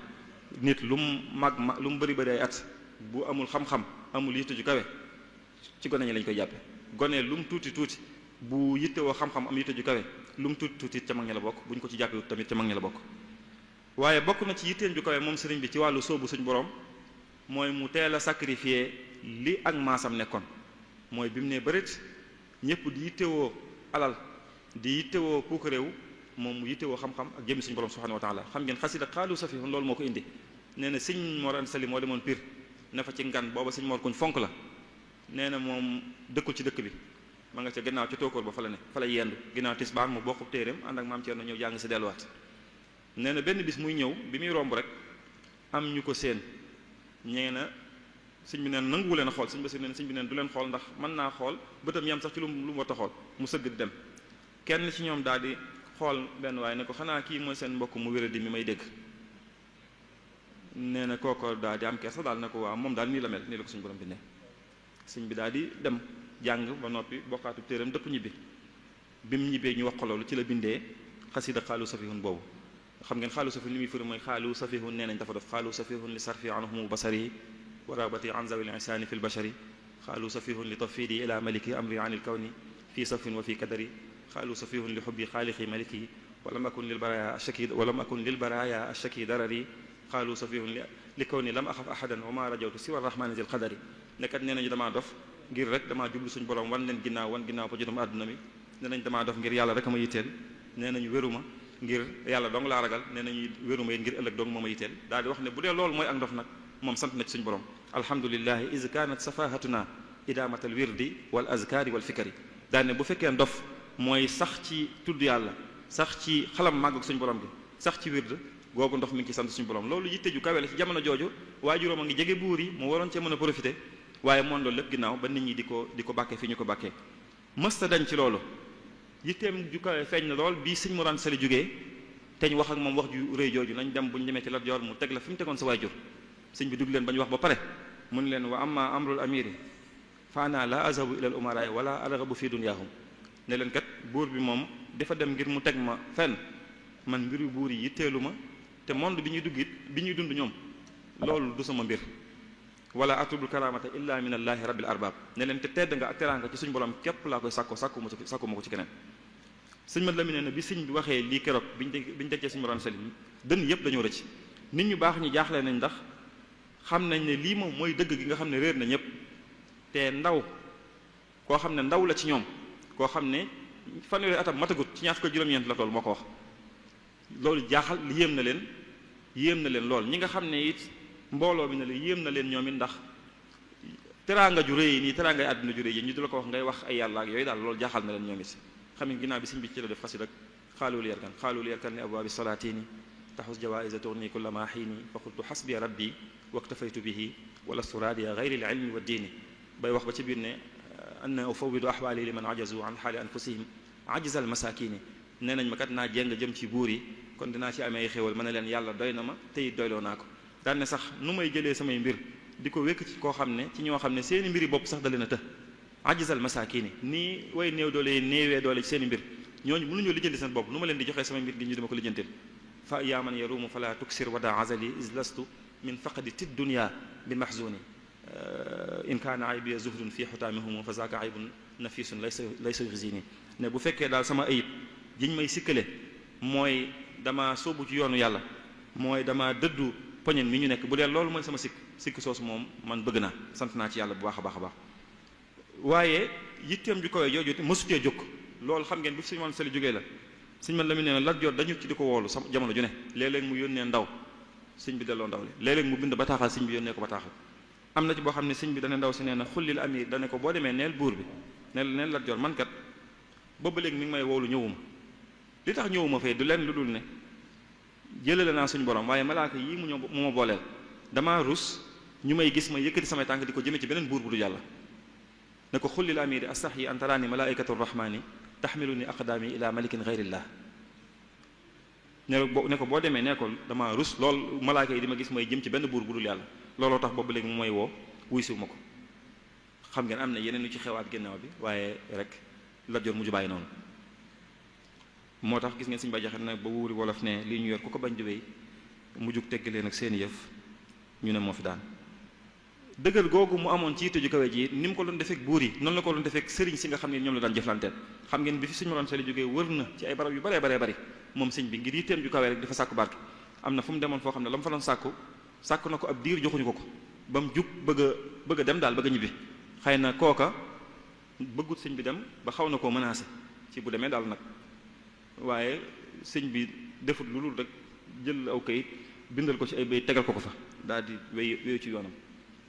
nit lu mu bëri ay at bu amul xam-xam amul yitte ju kawe ci gone ñi lañ koy jàppe gone lu mu tuuti bu yittewoo xam-xam am yitte ju kawe lu mu tuuti ca mag ña la bokk bu ñu ko ci jàppewut tamit ca mag ña la bokk waaye bokk na ci yitteem ju kawe moom sëriñ bi ci wàllu sóobu suñ borom mooy mu teel a sacrifier li ak maasam nekkoon mooy bi mu ne bërit ñëpp di yittewoo alal di yittewoo puuk réew moom mu yittewoo xam-xam ak jëmmi suñu borom subhanahu wa taala. xam ngeen xasida xaalu safihun loolu moo ko indi. nee na sëñ Mor Anta Sali moo demoon Pire ne fa ci ngan booba sëñ Mor kuñ fonk la. nee na moom dëkkul ci dëkk bi ma nga ca gannaaw ca tóokóor ba fa la ne fa la yendu ginnaaw tisbaar mu bokk téeréem ànd ak maam Thierno ñëw jàng si delluwaat. nee na benn bis muy ñëw bi muy romb rek am ñu ko seen ñee na sëñ bi neen nanguwu leen a xool sëñ Basiir neen sëñ bi neen du leen xool ndax mën naa xool bëtam yam sax ci lu mu war a xool mu sëgg di dem. kenn ci ñoom daal di xool benn waaye ne ko xanaa kii mooy seen mbokk mu wéradi mi may dégg. nee na kooko daal di am kersa daal ne ko waaw moom daal nii la mel nii la ko suñu borom bi ne. sëñ bi daal di dem jàng ba noppi bokkaatu téeram dëpp ñibbi bi mu ñibbee ñu wax ko loolu ci la bindee xasida xaalu safihun boobu. xam ngeen xaalu safihun li muy firi mooy xaalu safihun nee nañ dafa def xaalu safihun li sarfi anhumu basari wa rabati an zawil insani fi lbashari xaalu safihun li tafidi ila maliki amri an ilkawni fi safin wa fi kadari xaalu safihun li xubbi xaalixi maliki walam akun lil baraya ashaki darari xaalu safihun li kawni lam axaf ahadan wa ma rajawtu siwa rahmani zil qadari nekkat nee nañu damaa dof ngir rek damaa jublu suñu borom wan leen ginnaaw ba jotam àdduna mi nee nañ damaa dof ngir yàlla rek a ma yitteel nee nañu wéruma ngir yàlla dong laa ragal nee nañu wéruma it ngir ëllëg dong moo ma yitteel daal di wax ne bu dee loolu mooy ak ndof nag moom sant na ci suñu borom alhamdulillahi iz kanat safahatuna idamatal wirdi wal azkari wal fikari daal ne bu fekkee ndof mooy sax ci tudd yàlla sax ci xalam màgg suñu borom bi sax ci wird googu ndox mi ngi ci sant suñu borom loolu yitte ju kawe la ci jamono jooju waajuróom a ngi jege buur yi mu waroon cee mën a profité waaye moom loolu lépp ginnaaw ba nit ñi di ko bàkkee fi ñu ko bàkkee mësta dañ ci loolu yitteem ju kawe feeñ na lool bii sëñ Mor Anta Sali jógee te ñu wax ak moom wax ju rëy jooju nañ dem bu ñu demee ci Lat Joor mu teg la fi mu tegoon sa waajur sëñ bi dugg leen ba ñu wax ba pare mun leen wa amma amrul amiri fa ana la azabu ila al umaraay wala arghabu fi dunyahum ne leen kat buur bi moom dafa dem ngir mu teg ma fenn man mbiru buur yi yitteelu ma te monde bi ñuy dugg it bi ñuy dund ñoom loolu du sama mbir wala atubul karamata illa min allahi rabbil arbab ne leen te tedd nga ak teraanga ci suñu borom képp laa koy sàkku ma ko ci keneen sëñ mat la mi ne bi sëñ bi waxee lii keroog biñu dencee sëñ Mor Anta Sali dënn yépp dañoo rëcc nit ñu baax ñi jaaxle nañ ndax xam nañ ne lii moom mooy dëgg gi nga xam ne réer na ñëpp te ndaw koo xam ne ndaw la ci ñoom koo xam ne fanweeri atam matagut ci ñaar fukk juróom-ñeent la tool moo ko wax loolu jaaxal yéem na leen lool ñi nga xam ne it mbooloo mi ne la yéem na leen ñoom it ndax teraanga ju rëy nii teraangay àdduna ju rëy yi ñu du la ko wax ngay wax ay yàlla ak yooyu daal loolu jaaxal na leen ñoom it xam nga ginnaaw bi sëñ bi ci la def xasida xaalul yarkan li abwaabi salaatini taxus jawaïsa tourni kulla ma xiini fa qultu xasbi rabbi waktafaytu bihi walastu raadiya gayri l ilmi wa diini bay wax ba ci biir ne anna ufawidu ahwaali liman ajazu an xaali anfusihim ajzal masakini nee nañ ma kat naa jéng jëm ci buur yi kon dinaa ci amee xéwal ma ne leen yàlla doy na ma tey doyloo naa ko daan ne sax nu may jëlee samay mbir di ko wékk ci koo xam ne ci ñoo xam ne seeni mbiri bopp sax da leen a të ajzal masakini nii way néew doole yi néewee doole ci seeni mbir ñooñu mënuñoo lijjanti seen bopp nu ma leen di joxee samay mbir gi ñu dima ko lijjantil fa yaa man yaruumu fala tuksir wada azali is lastu min faqadi ti dunya bi mahzuni in kaana aybi zuhdun fi xutaamihum fa zaaka aybun nafisun laysa yuxzini ne bu fekkee daal sama ayib jiñ may sikkale mooy dama sóobu ci yoonu yàlla mooy dama dëddu poñen mi ñu nekk bu dee loolu mooy sama sikk soosu moom man bëgg naa sant naa ci yàlla bu baax a baax a baax waaye yitteem ju koy jooju mësutee jóg loolu xam ngeen bi sëñ Mor Anta Sali jógee la sëñ man la mu ne Lat Joor dañu ci di ko woolu sama jamono ju ne léeg-léeg mu yónnee ndaw sëñ bi delloo ndaw li léeg-léeg mu bind bataaxal sëñ bi yónnee ko bataaxal am na ci boo xam ne sëñ bi dana ndaw si nee na xullil amir dane ko boo demee neel buur bi neel Lat Joor man kat booba léegi mi ngi may woolu ñëwuma li tax ñëwuma fee du leen lu dul ne jëlale naa suñu borom waaye malaaka yii mu ma booleel damaa rus ñu may gis ma yëkkati samay tànk di ko jëme ci beneen buur bu du yàlla ne ko xullil amiri astaxyi an taraani malaikatu rahmani taxmiluni aqdaami ila malikin gayrillah ne ko boo demee ne ko dama rus lool malaaka yi di ma gis may jëm ci benn buur bu dul yàlla looloo tax boobu léegi mu may woo wuy siwu ma ko xam ngeen am na yeneen yu ci xewaat ginnaaw bi waaye rek Lat Joor mujj bàyyi noonu moo tax gis ngeen suñu bay jaxet nag ba wuuri wolof ne lii ñu yor ku ko bañ di wéy mu jug tegg leen ak seen yëf ñu ne moo fi daan dëggal googu mu amoon ci yitte ju kawe ji ni mu ko doon defeek buur yi noonu la ko doon defeek sëriñ si nga xam ne ñoom la daan jëflanteel xam ngeen bi fi sëñ Mor Anta Sali jógee wër na ci ay barab yu baree bari moom sëñ bi ngir yitteem ju kawe rek dafa sàkku barke am na fu mu demoon foo xam ne la mu fa doon sàkku na ko ab diir joxuñu ko ba mu jug bëgg a dem daal bëgg a ñibbi xëy na kooka bëggut sëñ bi dem ba xaw na koo menacé ci bu demee daal nag waaye sëñ bi defut lu dul rek jël aw kayit bindal ko ci ay bay tegal ko fa daal di wéyu ci yoonam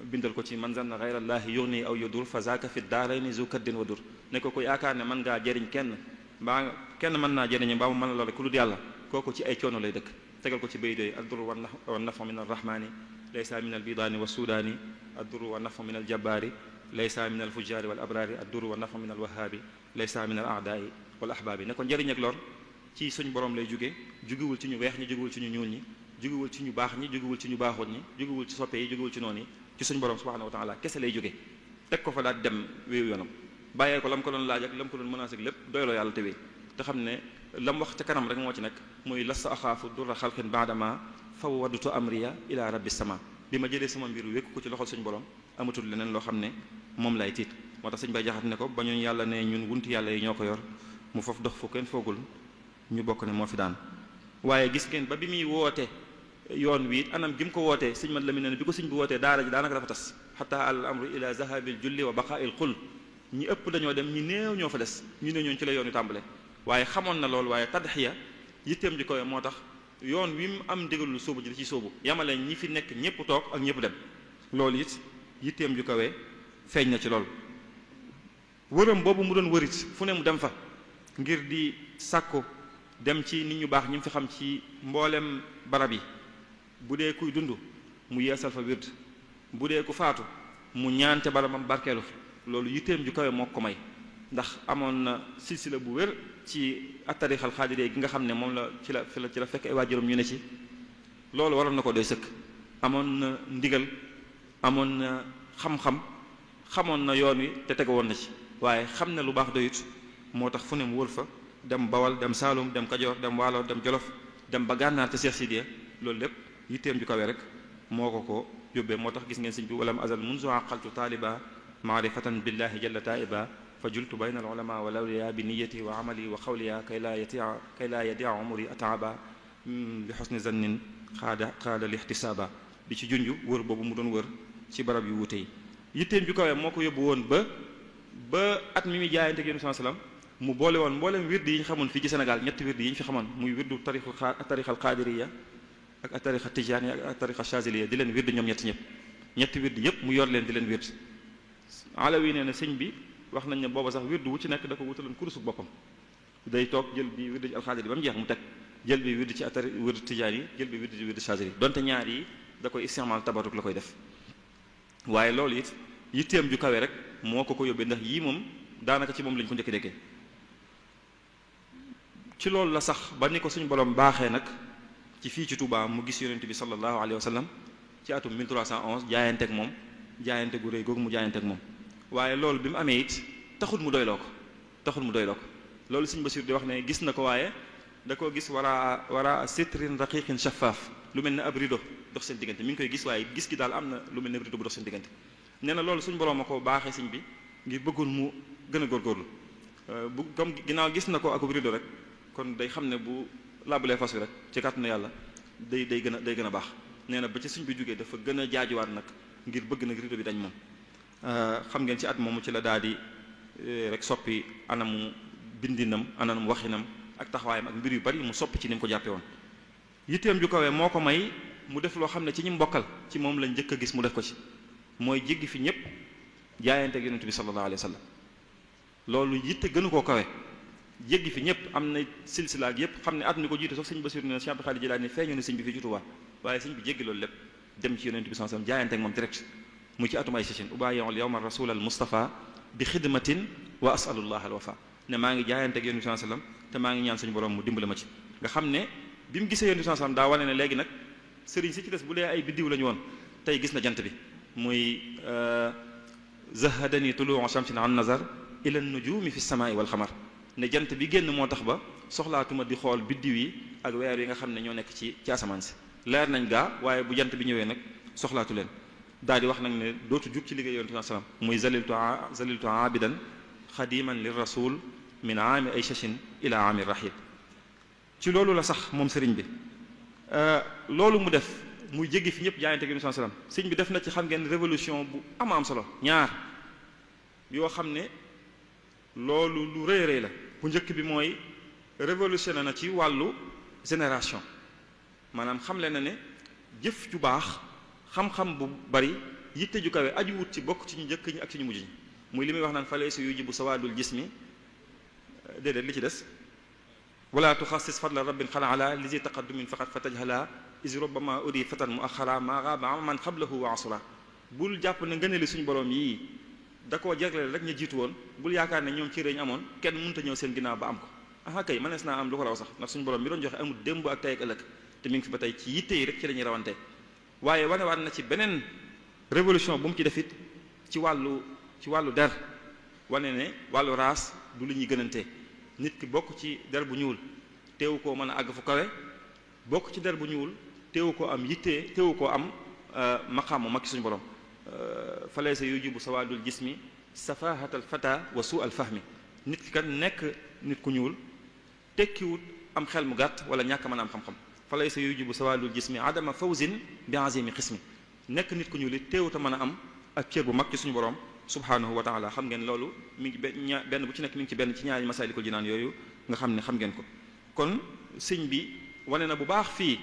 bindal ko ci man zanna ghayrallahi yughni aw yadur fa zaaka fi daarayni zu kaddin wa dur ne ko yaakaar ne mën ngaa jëriñ kenn mbaa kenn mën naa jëriñ mbaa mu mën la ku dul yàlla kooku ci ay coono lay dëkk tegal ko ci bay doy addur wa nafu min arrahmani laysa min albidaani wa sudaani addur wa nafu min aljabbaari laysa min alfujjaari wal abraari addur wa nafu min alwahaabi laysa min al aadaai wal ahbaabi ne ko njëriñ ak lor ci suñ borom lay jugewul ci ñu weex ñi jugewul ci ñu ñuul ñi jugewul ci ñu baax ñi jugewul ci ñu baaxut ñi jugewul ci soppe yi jugewul ci noonu yi ci suñ borom subhanahu wa taala kese lay jóge teg ko fa daal dem wéewu yoonam bàyyee ko la mu ko doon laaj ak la mu ko doon menacé ak lépp doyloo yàlla te wéy te xam ne la mu wax ca kanam rek moo ci nekk muy lasta axaafu durra xalqin baadama faw waddutu amriya ila rabbi sama bi ma jëlee sama mbir wékku ko ci loxol suñ borom amatul leneen loo xam ne moom lay tiit moo tax sëñ bay jaxat ne ko ba ñun yàlla ne ñun wunti yàlla yi ñoo ko yor mu foofu dox fu kenn foogul ñu bokk ne moo fi daan waaye gis ngeen ba bi muy woote yoon wi anam gi mu ko wootee sëñ man la mi ne bi ko sëñ bi wootee daara ji daanaka dafa tas xataa al amru ila zahabil julli wa baqaa'il xul ñi ëpp dañoo dem ñi néew ñoo fa des ñu ne ñooñu ci la yoon wi tàmbale waaye xamoon na loolu waaye tadxiya yitteem ji koy moo tax yoon wi mu am ndigalul sóobu ji da ci sóobu yamale ñi fi nekk ñëpp toog ak ñëpp dem loolu it yitteem ju kawee feeñ na ci loolu wëram boobu mu doon wërit fu ne mu dem fa ngir di sàkku dem ci nit ñu baax ñi mu fi xam ci mboolem barab yi bu dee kuy dund mu yeesal fa wird bu dee ku faatu mu ñaante barabam barkeelu fi loolu yitteem ju kawe moo ko may ndax amoon na silsila bu wér ci attarixal xaadiree gi nga xam ne moom la ci la fekk ay waajuram ñu ne ci loolu waroon na ko doy sëkk amoon na ndigal amoon na xam-xam xamoon na yoon wi te tege woon na ci waaye xam ne lu baax doyut moo tax fu ne mu wër fa dem Bawal dem Saalum dem Kajoor dem Waalo dem Jolof dem ba gànnaar te Seex Sidiya loolu lépp yitteem ju kawe rek moo ko yóbbee moo tax gis ngeen sëñ bi walam azal munzu aqaltu taaliba maarifatan billahi jalla taiba fa jultu bayna al ulama wal awliya bi niyati wa amali wa xawliya kay laa yadia umri ataaba bi xusni zannin xaada lixtisaaba di ci junj wër boobu mu doon wër ci barab yu wuute yi yitteem ju kawe moo ko yóbbu woon ba at mi muy jaayante ak Yonent bi sallam mu boole woon mboolem wirdi yi ñu xamoon fii ci Sénégal ñetti wirdi yi ñu fi xamoon muy wirdu tarixal qaadiriya ak tarixa tijaani ak tarixa chaziliya di leen wirdi ñoom ñetti wirdi yépp mu yor leen di leen wirdi alawi nee na sëñ bi wax nañ ne booba sax wirdu wu ci nekk da ko wutaloon kurusu boppam day toog jël bi wirdi ci alxaadiri ba mu jeex mu teg jël bi wirdi ci wirdi tijaani yi jël bi wirdi ci wirdi chazili donte ñaar yi da koy istimaal tabaruk la koy def waaye loolu it yitteem ju kawe rek moo ko yóbbee ndax yii moom daanaka ci moom lañ ko njëkk déggee ci loolu la sax ba ni ko suñu borom baaxee nag ci fii ci Touba mu gis yonent bi sallallahu alayhi wa sallam ci atum 1311 jaayanteeg moom jaayante gu rëy googu mu jaayanteeg moom waaye loolu bi mu amee it taxul mu doyloo ko loolu Sëñ Basiir di wax ne gis na ko waaye da koo gis wara sitrin raqiqin shaffaaf lu mel ne ab rido dox seen diggante mi ngi koy gis waaye gis gi daal am na lu mel ne rido bu dox seen diggante nee na loolu suñu borom a ko baaxee sëñ bi ngir bëggoon mu gën a góorgóorlu bu comme ginnaaw gis na ko ak rido rek kon day xam ne bu laabalee fas wi rek ci kàttanu yàlla day gën a baax nee na ba ci suñ bi jógee dafa gën a jaajuwaat nag ngir bëgg nag rido bi dañ moom xam ngeen ci at moomu ci la daal di rek soppi anamu bindinam anamu waxinam ak taxawaayam ak mbir yu bari mu soppi ci ni mu ko jàppe woon yitteem ju kawee moo ko may mu def loo xam ne ci ñi mbokkal ci moom lañ njëkk a gis mu def ko ci mooy jéggi fi ñëpp jaayante ak yonent bi sallallahu alayhi wa sallam loolu yitte gënu koo kawe jéggi fi ñëpp am na silsila ak yëpp xam ne at mi ko jiitu sax sëñ Basiru ne Cheikh Abdou Khadir Jilaani feeñu ne sëñ bi fii ci Tuubaa waaye sëñ bi jéggi loolu lépp dem ci yonent bi sallallahu alayhi wa sallam jaayante ak moom direct mu ci atum ay sichin ubayi'ul yawma rasul al mustafa bi xidmatin wa asalullah al wafa ne maa ngi jaayante ak yonent bi sallallahu alayhi wa sallam te maa ngi ñaan suñu borom mu dimbale ma ci nga xam ne bi mu gisee yonent bi sallallahu alayhi wa sallam daa wane ne léegi nag sëriñ si ci des bu dee ay biddiw la ñu woon tey gis na jant bi muy zahadani tuluu shamsin an nazar ila nujumi fi samai wal xamar ne jant bi génn moo tax ba soxlaatuma di xool biddiw yi ak weer yi nga xam ne ñoo nekk ci asamaan si leer nañ gaa waaye bu jant bi ñëwee nag soxlaatu leen daal di wax nag ne dootu jug ci liggéey yonent bi sallam muy zaliltu abidan xadiman lir rasul min aami ay shashin ila aami rahil ci loolu la sax moom sëriñ bi loolu mu def muy jéggi fi ñëpp jaayante gi sallam sëriñ bi def na ci xam ngeen révolution bu am solo ñaar yoo xam ne loolu lu rëy rëy la. bu njëkk bi mooy révolutionné na ci wàllu génération maanaam xamle na ne jëf ju baax xam-xam bu bari yitte ju kawe aju wut ci bokk ci ñu njëkk ñi ak ci ñu mujj ñi muy li muy wax naan fa laysa yujibu sawaadul jismi déedéet li ci des wala tuxassis fadla rabbin xala ala lisi taqaddumin faqat fa tajhala is rubbama udi fatan mu axara maa gaaba man xablahu wa asura bul jàpp ne ngëneeli suñu borom yii da koo jagleel rek ñu jiitu woon bul yaakaar ne ñoom ci réeñ amoon kenn mënut a ñëw seen ginnaaw ba am ko aha kay mënees naa am lu ko raw sax ndax suñu borom mi doon joxe amul démb ak tey ak ëllëg te mi ngi fi ba tey ci yitte yi rek ci la ñuy rawante waaye wanewaat na ci beneen révolution bu mu ci def it ci wàllu der wane ne wàllu race du lu ñuy gënante nit ki bokk ci der bu ñuul teewu koo mën a àgg fu kawe bokk ci der bu ñuul teewu koo am yitte teewu koo am maqaamu mag ci suñu borom fa laysa yujibu sawaadul jismi safahatal fata wa suu al fahmi nit ki kat nekk nit ku ñuul tekkiwut am xel mu gàtt wala ñàkk mën a am xam-xam fa laysa yujibu sawaadul jismi adama fawzin bi azimi xismi nekk nit ku ñuul it teewut a mën a am ak cër bu mag ci suñu borom subhanahu wa taala xam ngeen loolu mi ngi benn bu ci nekk mi ngi ci benn ci ñaari masalikul jinaan yooyu nga xam ne xam ngeen ko kon sëñ bi wane na bu baax fii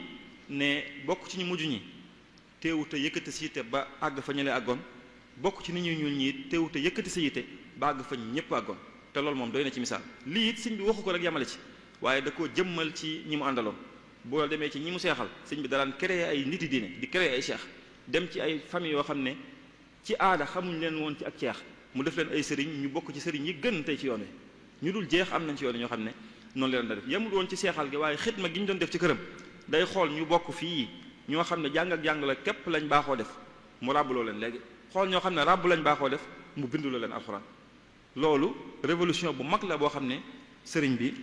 ne bokk ci ñu mujj ñi teewut a yëkkati sa yitte ba àgg fa ñële àggoon bokk ci nit ñu ñuul ñi teewut a yëkkati sa yitte ba àgg fa ñëpp àggoon te loolu moom doy na ci misaal lii it sëñ bi waxu ko rek yamale ci waaye da koo jëmmal ci ñi mu àndaloon boo demee ci ñi mu seexal sëñ bi daraan créer ay niti diine di créer ay cheikh dem ci ay famille yoo xam ne ci aada xamuñ leen woon ci ak ceex mu def leen ay sëriñ ñu bokk ci sëriñ yi gën tey ci yoon wi ñu dul jeex am nañ ci yoon ñoo xam ne noonu leen da def yemul woon ci seexal gi waaye xitma gi ñu doon def ci këram day xool ñu bokk fii ñoo xam ne jàng ak jàng la képp lañ baaxoo def mu ràbbuloo leen léegi xool ñoo xam ne ràbb lañ baaxoo def mu binduloo leen alxuraan loolu révolution bu mag la boo xam ne sëriñ bi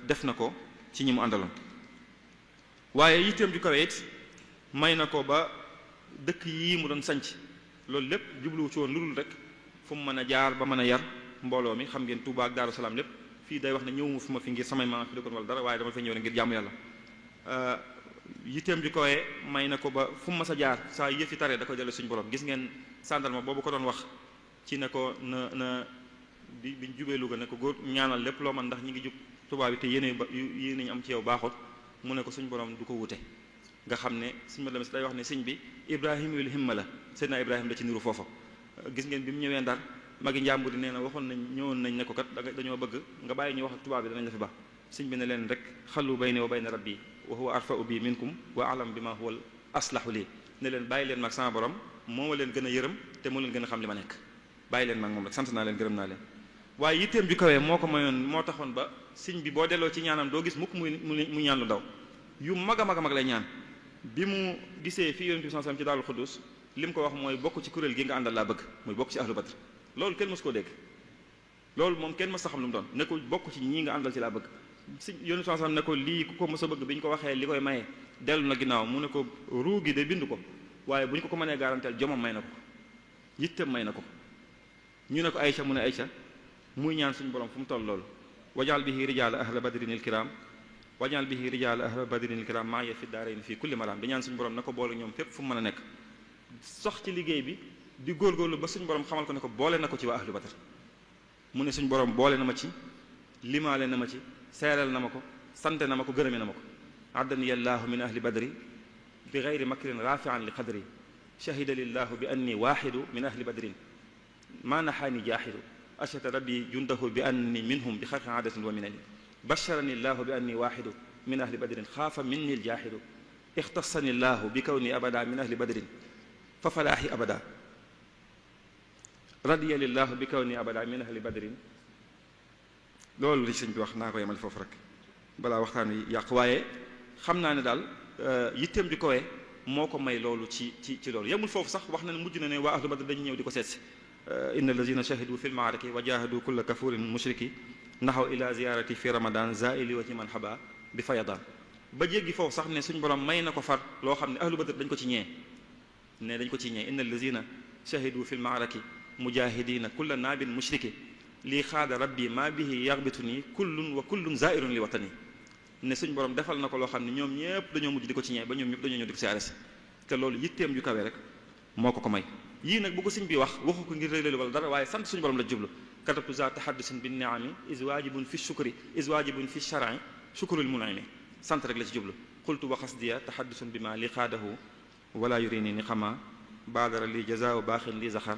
def na ko ci ñi mu àndaloon waaye yitteem ju kawe it may na ko ba dëkk yii mu doon sanc loolu lépp jubluwu ci woon lu dul rek fu mu mën a jaar ba mën a yar mbooloo mi xam ngeen Tuubaa ak Daaru Salaam lépp fii day wax ne ñëwuma fu ma fi ngir samay maam fi dëkkoon wala dara waaye dama fa ñëw rek ngir jaamu yàlla yitteem ju kawee may na ko ba fu mu mas a jaar saa yëf yi taree da koy dellu suñu borom gis ngeen sàndarma boobu ko doon wax ci ne ko na biñ jubee Louga ne ko góor ñaanal lépp loo man ndax ñi ngi jub Tuubaa bi te yéene ñu am ci yow baaxut mu ne ko suñu borom du ko wute nga xam ne suñu ma day wax ne sëñ bi Ibrahima yul himma la Seydina Ibrahima da ci niru foofa gis ngeen bi mu ñëwee Ndar magi njàmbur di nee na waxoon nañ ñëwoon nañ ne ko kat dañoo bëgg nga bàyyi ñu wax ak tubaab bi danañ la fi baax sëñ bi ne leen rek xallu bayni wa bayna rabbi wa huwa arfa'u bi minkum wa alam bi ma huwa aslahu lii ne leen bàyyi leen mag sama borom moo ma leen gën a yërëm te moo leen gën a xam li ma nekk bàyyi leen mag moom rek sant naa leen gërëm naa leen waaye yitteem ju kawee moo ko mayoon moo taxoon ba sëñ bi boo delloo ci ñaanam doo gis mukk mu ñaan lu ndaw yu mag a mag a mag lay ñaan bi mu gisee fii yonent bi sallallahu alayhi wasallam ci Daarul Xuddus li mu ko wax mooy bokk ci kuréel gi nga àndal laa bëgg muy bokk ci ahlu badr loolu kenn mës koo dégg loolu moom kenn mës a xam lu mu doon ne ko bokk ci ñii nga àndal ci laa bëgg si yonent bi sallallahu alayhi wasallam ne ko lii ku ko mës a bëgg bi ñu ko waxee li koy maye dellu na ginnaaw mu ne ko ruu gi de bind ko waaye bu ñu ko mënee garanteel jomam may na ko yitteem may na ko ñu ne ko Aysa mu ne Aysa muy ñaan suñu borom fu mu toll loolu wajal bihi rijaala ahla badrinil kiram wajal bihi rijaala ahla badrinil kiram maa ya fi daarayni fii kulli maram di ñaan suñu borom na ko boole ñoom fépp fu mu mën a nekk sox ci liggéey bi di góorgóorlu ba suñu borom xamal ko ne ko boole na ko ci waa ahlu badr mu ne suñu borom boole na ma ci limaale na ma ci seeral na ma ko sante na ma ko gërëme na ma ko addani allahu min ahli badri bi gayri makrin rafian li qadri shahida lillahu bi anni waxidu min ahli badrin ma naxaani jaaxidu ashata rabbi jundahu bi anni minhum bi xarqi aadatin wa minani basharani llahu bi anni waxidu min ahli badrin xaafa minni ljaaxidu ixtasani llahu bi kawni abada min ahli badrin fa falaaxi abada radiya lillahu bi kawni abada min ahli badrin loolu li sëñ bi wax naa ko yemal foofu rek balaa waxtaan wi yàq waaye xam naa ne daal yitteem ju kowee moo ko may loolu ci loolu yemul foofu sax wax na ne mujj na ne waa ahlu badr dañu ñëw di ko seetsi inna allazina shahidu fi lmaaraki wa jahadu kulla kafurin mushriki naxaw ila ziyarati fi ramadan zaili wa ci man xaba bi fayadan ba jéggi foofu sax ne suñ borom may na ko far loo xam ne ahlu badr dañ ko ci ñee ne dañ ko ci ñee inna allazina shahidu fi lmaaraki mujahidina kulla naabin mushriki lii xaada rabbi maa bihi yaxbitu nii kullun wa kullun zairun li watani ne suñ borom defal na ko loo xam ne ñoom ñëpp dañoo mujj di ko ci ñee ba ñoom ñëpp dañoo ñëw di ko siyaare si te loolu yitteem ju kawe rek moo ko ko may yii nag bu ko sëñ bi waxu ko ngir réyléelu wala dara waaye sant suñu borom la jublu katabtu za tahaddusin bin ni'ami is waajibun fi shukri is waajibun fi shar'i shukrul mun'imi sant rek la ci jublu qultu wa xasdiya tahaddusun bi ma li xaadahu wala yurini ni xama baadara li jazaau baaxin li zaxar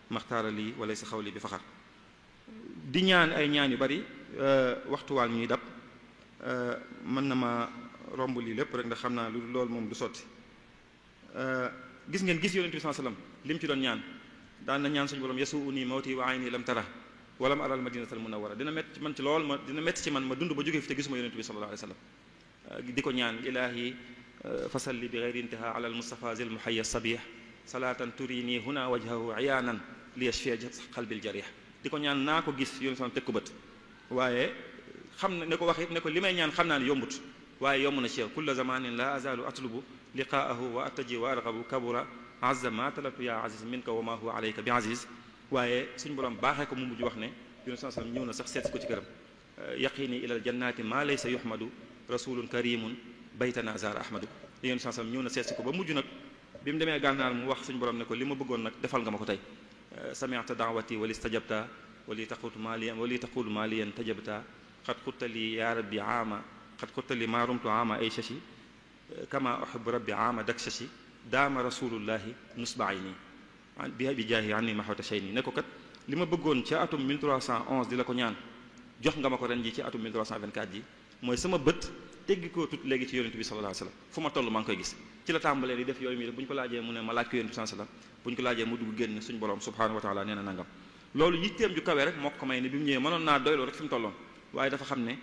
maxtaara lii wala sa xawli bi faxar di ñaan ay ñaan yu bari waxtu waa ñuy dab mën na ma romb lii lépp rek ndax xam naa loolu moom du sotti gis ngeen gis yonent bi sallallahu alayhi wasallam li mu ci doon ñaan daan na ñaan suñu borom yasuuni mawti wa ayni lam tara walam aral madinatal munawwara dina métti ci man ci lool dina métti ci man ma dund ba jóge fi te gisuma yonent bi sallallahu alayhi wasallam di ko ñaan ilaahi fasalli bi ghayri intihaa ala al mustafa zil muhayya sabih salaatan turini huna wajhahu iyaanan li yashfiya qalbil jarih di ko ñaan naa ko gis yonent sallam teg ko bët waaye xam na ne ko wax it ne ko li may ñaan xam naa ne yombut waaye yomb na ci yow kulla zamanin la azalu atlubu liqaahu wa attaji wa arghabu kabura azza ma talabtu ya aziz minka wa ma huwa alayka bi aziz waaye suñu borom baaxee ko mu mujj wax ne yonent sallam ñëw na sax seet ko ci këram yaqini ila al jannati ma laysa yuhmadu rasulun karimun baytana zar ahmadu yonent sallam ñëw na seet ko ba mujj nag bi mu demee gànnaar mu wax suñu borom ne ko li ma bëggoon nag defal nga ma ko tey sami'ta da'wati wa listajabta wa li taqulu maliyan tajabta qad qulta li ya rabbi aama qad qulta li ma rumtu aama ay shashi kama uhibbu rabbi aama dak shashi daama rasulullahi nusbaayni bi jaahi anni mahawta shayni ne ko kat li ma bëggoon ca atum 1311 di la ko ñaan jox nga ma ko ren ji ci atum 1324 ji mooy sama bët teggi ko tut léegi ci yonent bi sallallahu alayhi wasallam fu ma toll maa ngi koy gis ci la tàmbalee di def yooyu mi def bu ñu ko laajee mu ne ma laaj ko yonent bi sallallahu alayhi wasallam bu ñu ko laajee mu dugg génn suñu borom subhanahu wa taala nee na nangam loolu yitteem ju kawe rek moo ko may ne bi mu ñëwee mënoon naa doyloo rek fi mu tolloon waaye dafa xam ne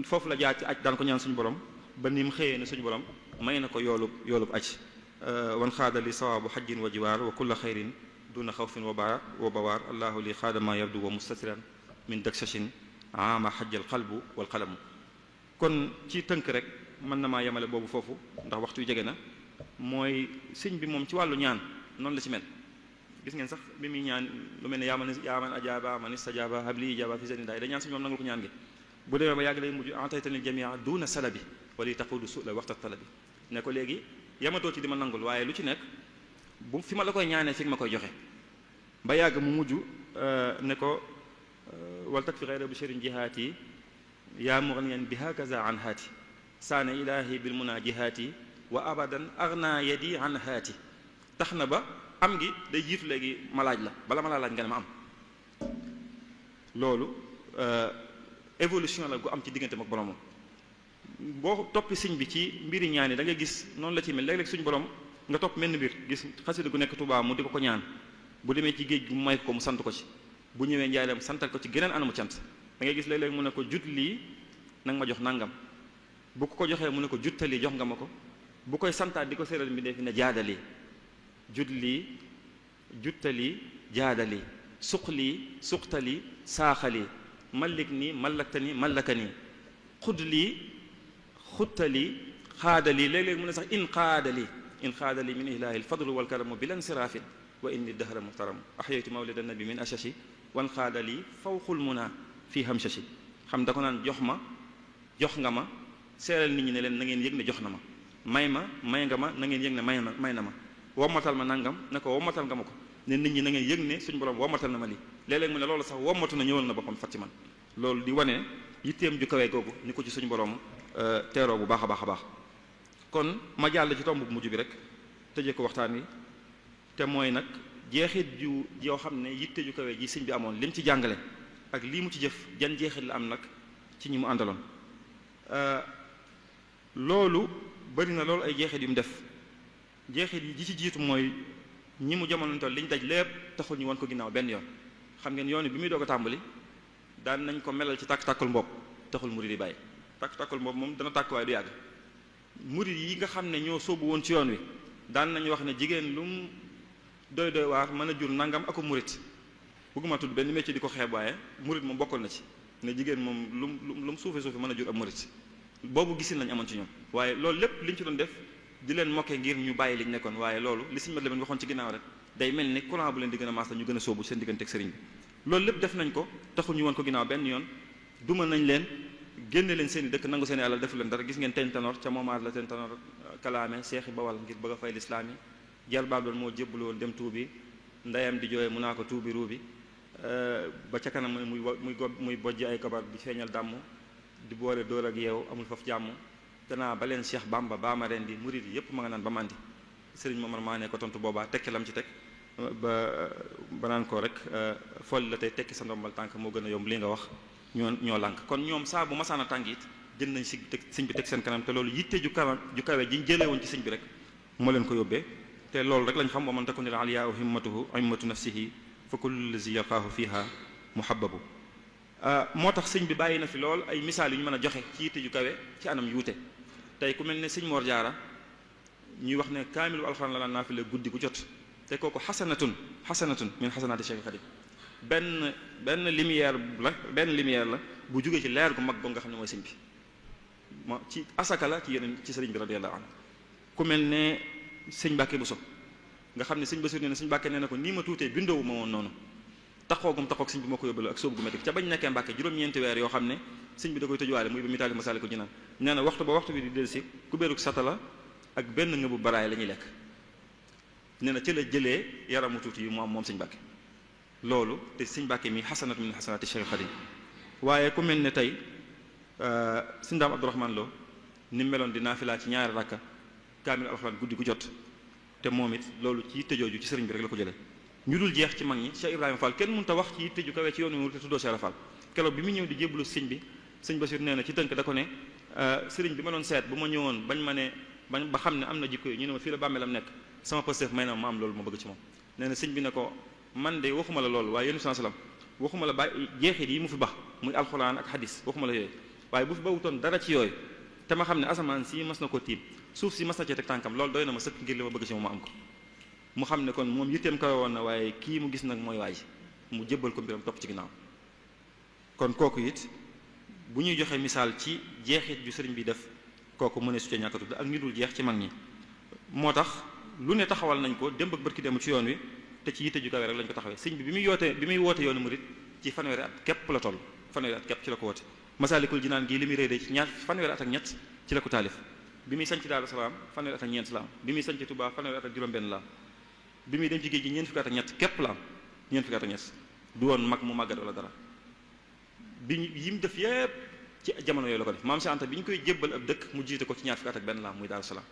foofu la jaar ci aj daan ko ñaan suñu borom ba ni mu xëyee ne suñu borom may na ko yoolub aj wan xaada li sawaabu hajjin wa jiwaar wa kulla xayrin duna xawfin wa bawaar allahu li xaada ma yabdu wa mustatiran min daksashin ama hajjal qalbu wal qalamu kon ci tënk rek mën na maa yemale boobu foofu ndax waxtu yu jege na mooy sëñ bi moom ci wàllu ñaan noonu la ci mel gis ngeen sax bi muy ñaan lu mel ne yaaman ajaaba man istajaaba habli ijaaba fi seen daay da ñaan suñu moom nangu ko ñaan gi bu demee ba yàgg lay mujj ataytanil jamia duna salabi wali taqudu su la waxta talabi ne ko léegi yamatoo ci di ma nangul waaye lu ci nekk bu fi ma la koy ñaanee fi nga ma koy joxe ba yàgg mu mujj ne ko wal tak fi xayra bu sherin jihaati yaa mughniyan bi hakaza an haati saana ilahi bil munajihaati wa abadan agna yadi an haati tax na ba am gi day jiitu léegi ma laaj la bala ma laa laaj nga ne ma am loolu évolution la gu am ci diggante ak boromam boo toppi sëñ bi ci mbiri ñaan yi da ngay gis noonu la ci mel léeg-léeg suñu borom nga topp menn mbir gis xasida gu nekk Tuubaa mu di ko ñaan bu demee ci géej gu mu may ko mu sant ko ci bu ñëwee njaareem santal ko ci geneen anamu cant da ngay gis léeg-léeg mu ne ko jut lii nanga ma jox nangam bu ko joxee mu ne ko juttali jox nga ma ko bu koy santaat di ko séeral mi dee fi ne jaadali jut lii juttali jaadali suqlii suqtali saaxali malik nii mallaktani mallakani xudlii xuttali xaadali léeg-léeg mu ne sax in xaadali min ilahi alfadlu walkaramu bilan sirafin wa inni dahra muhtaramu ahyaytu mawlida nabi min ashashi wan xaadali fawqul muna fii hamshashi xam da ko naan jox nga ma seeral nit ñi ne leen na ngeen yëg ne jox na ma may nga ma na ngeen yëg ne may na ma wommatal ma nangam ne ko wommatal nga ma ko ne nit ñi na ngeen yëg ne suñu borom wommatal na ma lii léeg-léeg mu ne loolu sax wommatu na ñëwal na boppam fat ci man loolu di wane yitteem ju kawee googu ni ko ci suñu borom teeroo bu baax a baax a baax kon ma jàll ci tomb bu mujj bi rek tëjee ko waxtaan wi te mooy nag jeexit ju yoo xam ne yitte ju kawee ji sëñ bi amoon lim ci jàngale ak lii mu ci jëf jan jeexit la am nag ci ñi mu àndaloon loolu bari na loolu ay jeexit yu mu def jeexit yi ji ci jiitu mooy ñi mu jamonoonteel liñ daj lépp taxul ñu wan ko ginnaaw benn yoon xam ngeen yoon bi muy doog a tàmbali daan nañ ko melal ci tàkk-tàkkul mbopp taxul murid yi bàyyi tàkk-tàkkul mbopp moom dana tàkk waaye du yàgg murid yi nga xam ne ñoo sóobu woon ci yoon wi daan nañu wax ne jigéen lu mu doy doy waar mën a jur nangam ako murid bëgguma tudd benn métier di ko xeeb waaye murid moom bokkoon na ci ne jigéen moom lu mu suufe mën a jur ab murid boobu gisin lañ amoon ci ñoom waaye loolu lépp liñ ci doon def di leen mokkee ngir ñu bàyyi liñ nekkoon waaye loolu li Sëriñ Mat Lamin waxoon ci ginnaaw rek day mel ni courant bu leen di gën a maas la ñu gën a sóobu seen diggante ak sëriñ bi loolu lépp def nañ ko taxul ñu woon ko ginnaaw benn yoon duma nañ leen génne leen seen i dëkk nangu seen i alal defu leen dara gis ngeen Teeñ Tanoor ca moomaat la Teeñ Tanoor kalaame seexi bawal ngir bëgg a fay lislaam yi jarbaab loolu moo jébbalu woon dem tuubi ndeyam di jooye mu naa ko tuubi ruubi ba ca kanam muy bojj ay kabar di feeñal dàmm di boole dóor ak yeew amul foofu jàmm danaa ba leen Cheikh Bamba baa ma ren di murid yi yépp ma nga naan ba mandi sëriñ Momar maa ne ko tontu boobaa tekki lam ci teg ba naan ko rek fool la tey tekki sa ndombal tànk moo gën a yomb li nga wax ñoo lànk kon ñoom saa bu masaana tàng it jël nañ si teg sëñ bi teg seen kanam te loolu yitte ju kawe ji ñu jëlee woon ci sëñ bi rek moo leen ko yóbbee te loolu rek lañ xam wa man takun il aliyaa himmatuhu himmatu nafsihi fa kullu lazi yalqaahu fiha muhabbabu moo tax sëñ bi bàyyi na fi lool ay misaal yu ñu mën a joxe ci yitte ju kawe ci anam yuute tey ku mel ne sëñ Mor Jaara ñuy wax ne kaamilu alxuraan la naa fi la guddi gu jot te kooku xasanatun min xasanaati Cheikh Xadim benn lumière la bu jógee ci leer gu mag ba nga xam ne mooy sëñ bi moo ci asaka la ci yeneen ci sëriñ bi radiyallahu anhu ku mel ne sëñ Mbàkke Buso nga xam ne sëñ Basiru nee na sëñ Mbàkke nee na ko nii ma tuutee bindoowu ma woon noonu taxoogum taxoog sëñ bi moo ko yóbbaloo ak sóobu gu métti ca bañ nekkee Mbàkke juróom-ñeenti weer yoo xam ne sëñ bi da koy tëjuwaale muy ba mitaali Masaalikul Jinaan nee na waxtu bi di dellusi ku béeruk satala ak benn ngëbu baraay la ñuy lekk nee na ci la jëlee yaramu tuuti yi mu am moom sëñ Mbàkke loolu te sëñ Mbàkke mi xasanatu min xasanaati Cheikh Xadim waaye ku mel ne tey sëñ Daam Abdourahman Lo ni meloon di naafila ci ñaari rakka kaamil alxuraan guddi gu jot te moom it loolu ci yitte jooju ci sëriñ bi rek la ko jëlee ñu dul jeex ci mag ñi Cheikh Ibrahima Fall kenn mënut a wax ci yitte ju kawee ci yoonu mu te tuddoo Cheikh Fall keroog bi mu ñëw di jébbalu sëñ bi sëñ Basiir nee na ci tënk da ko ne sëriñ bi ma doon seet bu ma ñëwoon ba xam ne am na jikko yi ñu ne ma fii la bàmmeelam nekk sama pëstef may na ma am loolu ma bëgg ci moom nee na sëñ bi ne ko man de waxuma la loolu waaye yéen sallam waxuma la bàyyi jeexit yi mu fi bax muy alxuraan ak xadis waxuma la yooyu waaye bu fi bawutoon dara ci yooyu te ma xam ne asamaan si mas na ko tiim suuf si mas na cee teg tànkam loolu doy na ma sëkk ngir li ma bëgg ci moom ma am ko mu xam ne kon moom yitteem kawe woon na waaye kii mu gis nag mooy waay mu jébbal ko mbiram topp ci ginnaaw kon kooku it bu ñuy joxe misaal ci jeexit ju sëriñ bi def kooku mëne su ca ñàkk a tudd ak ñu dul jeex ci mag ñi moo tax lu ne taxawal nañ ko démb ak barki dem ci yoon wi te ci yitte ju kawe rek lañ ko taxawee sëñ bi bi muy woote yoonu murit ci fanweeri at képp la toll fanweeri at képp ci la ko woote Masaalikul Jinaan gii li muy réy ci ñaar fanweeri at ak ñett ci la ko taalif bi muy sanc Daaru Salaam fanweeri at ak ñeent la am bi muy sanc Tuubaa fanweeri at ak juróom-benn la am bi muy dem ci géej gi ñeent fukki at ak ñett képp la am ñeent fukki at ak ñett du woon mag mu màggat wala dara yi mu def yépp ci jamono yooyu la ko def maam Cheikh Anta bi ñu koy jébbal ab dëkk mu jiite ko ci ñaar fukki at ak benn la am muy Daaru Salaam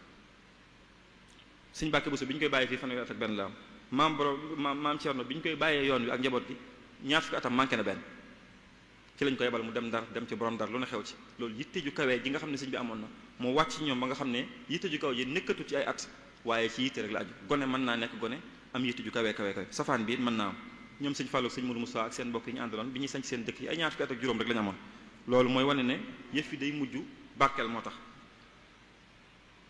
sëñ Mbàkke Buso bi ñu koy bàyyee fii fanweeri at ak benn la am maam Cerno bi ñu koy bàyyee yoon wi ak njaboot gi ñaar fukki atam manqué na benn ci lañ ko yebal mu dem Ndar dem ci borom Ndar lu ne xew ci loolu yitte ju kawee ji nga xam ne sëñ bi amoon na moo wàcc ci ñoom ba nga xam ne yitte ju kawe ji nekkatu ci ay at waaye ci yitte rek la aju gone mën naa nekk gone am yitte ju kawe safaan bi it mën naa am ñoom sëñ Fallou ak sëñ Mourou Moussa ak seen mbokk yi ñu àndaloon bi ñuy sañ seen dëkk yi ay ñaar fukki at ak juróom rek la ñu amoon loolu mooy wane ne yëf yi day mujj barkeel moo tax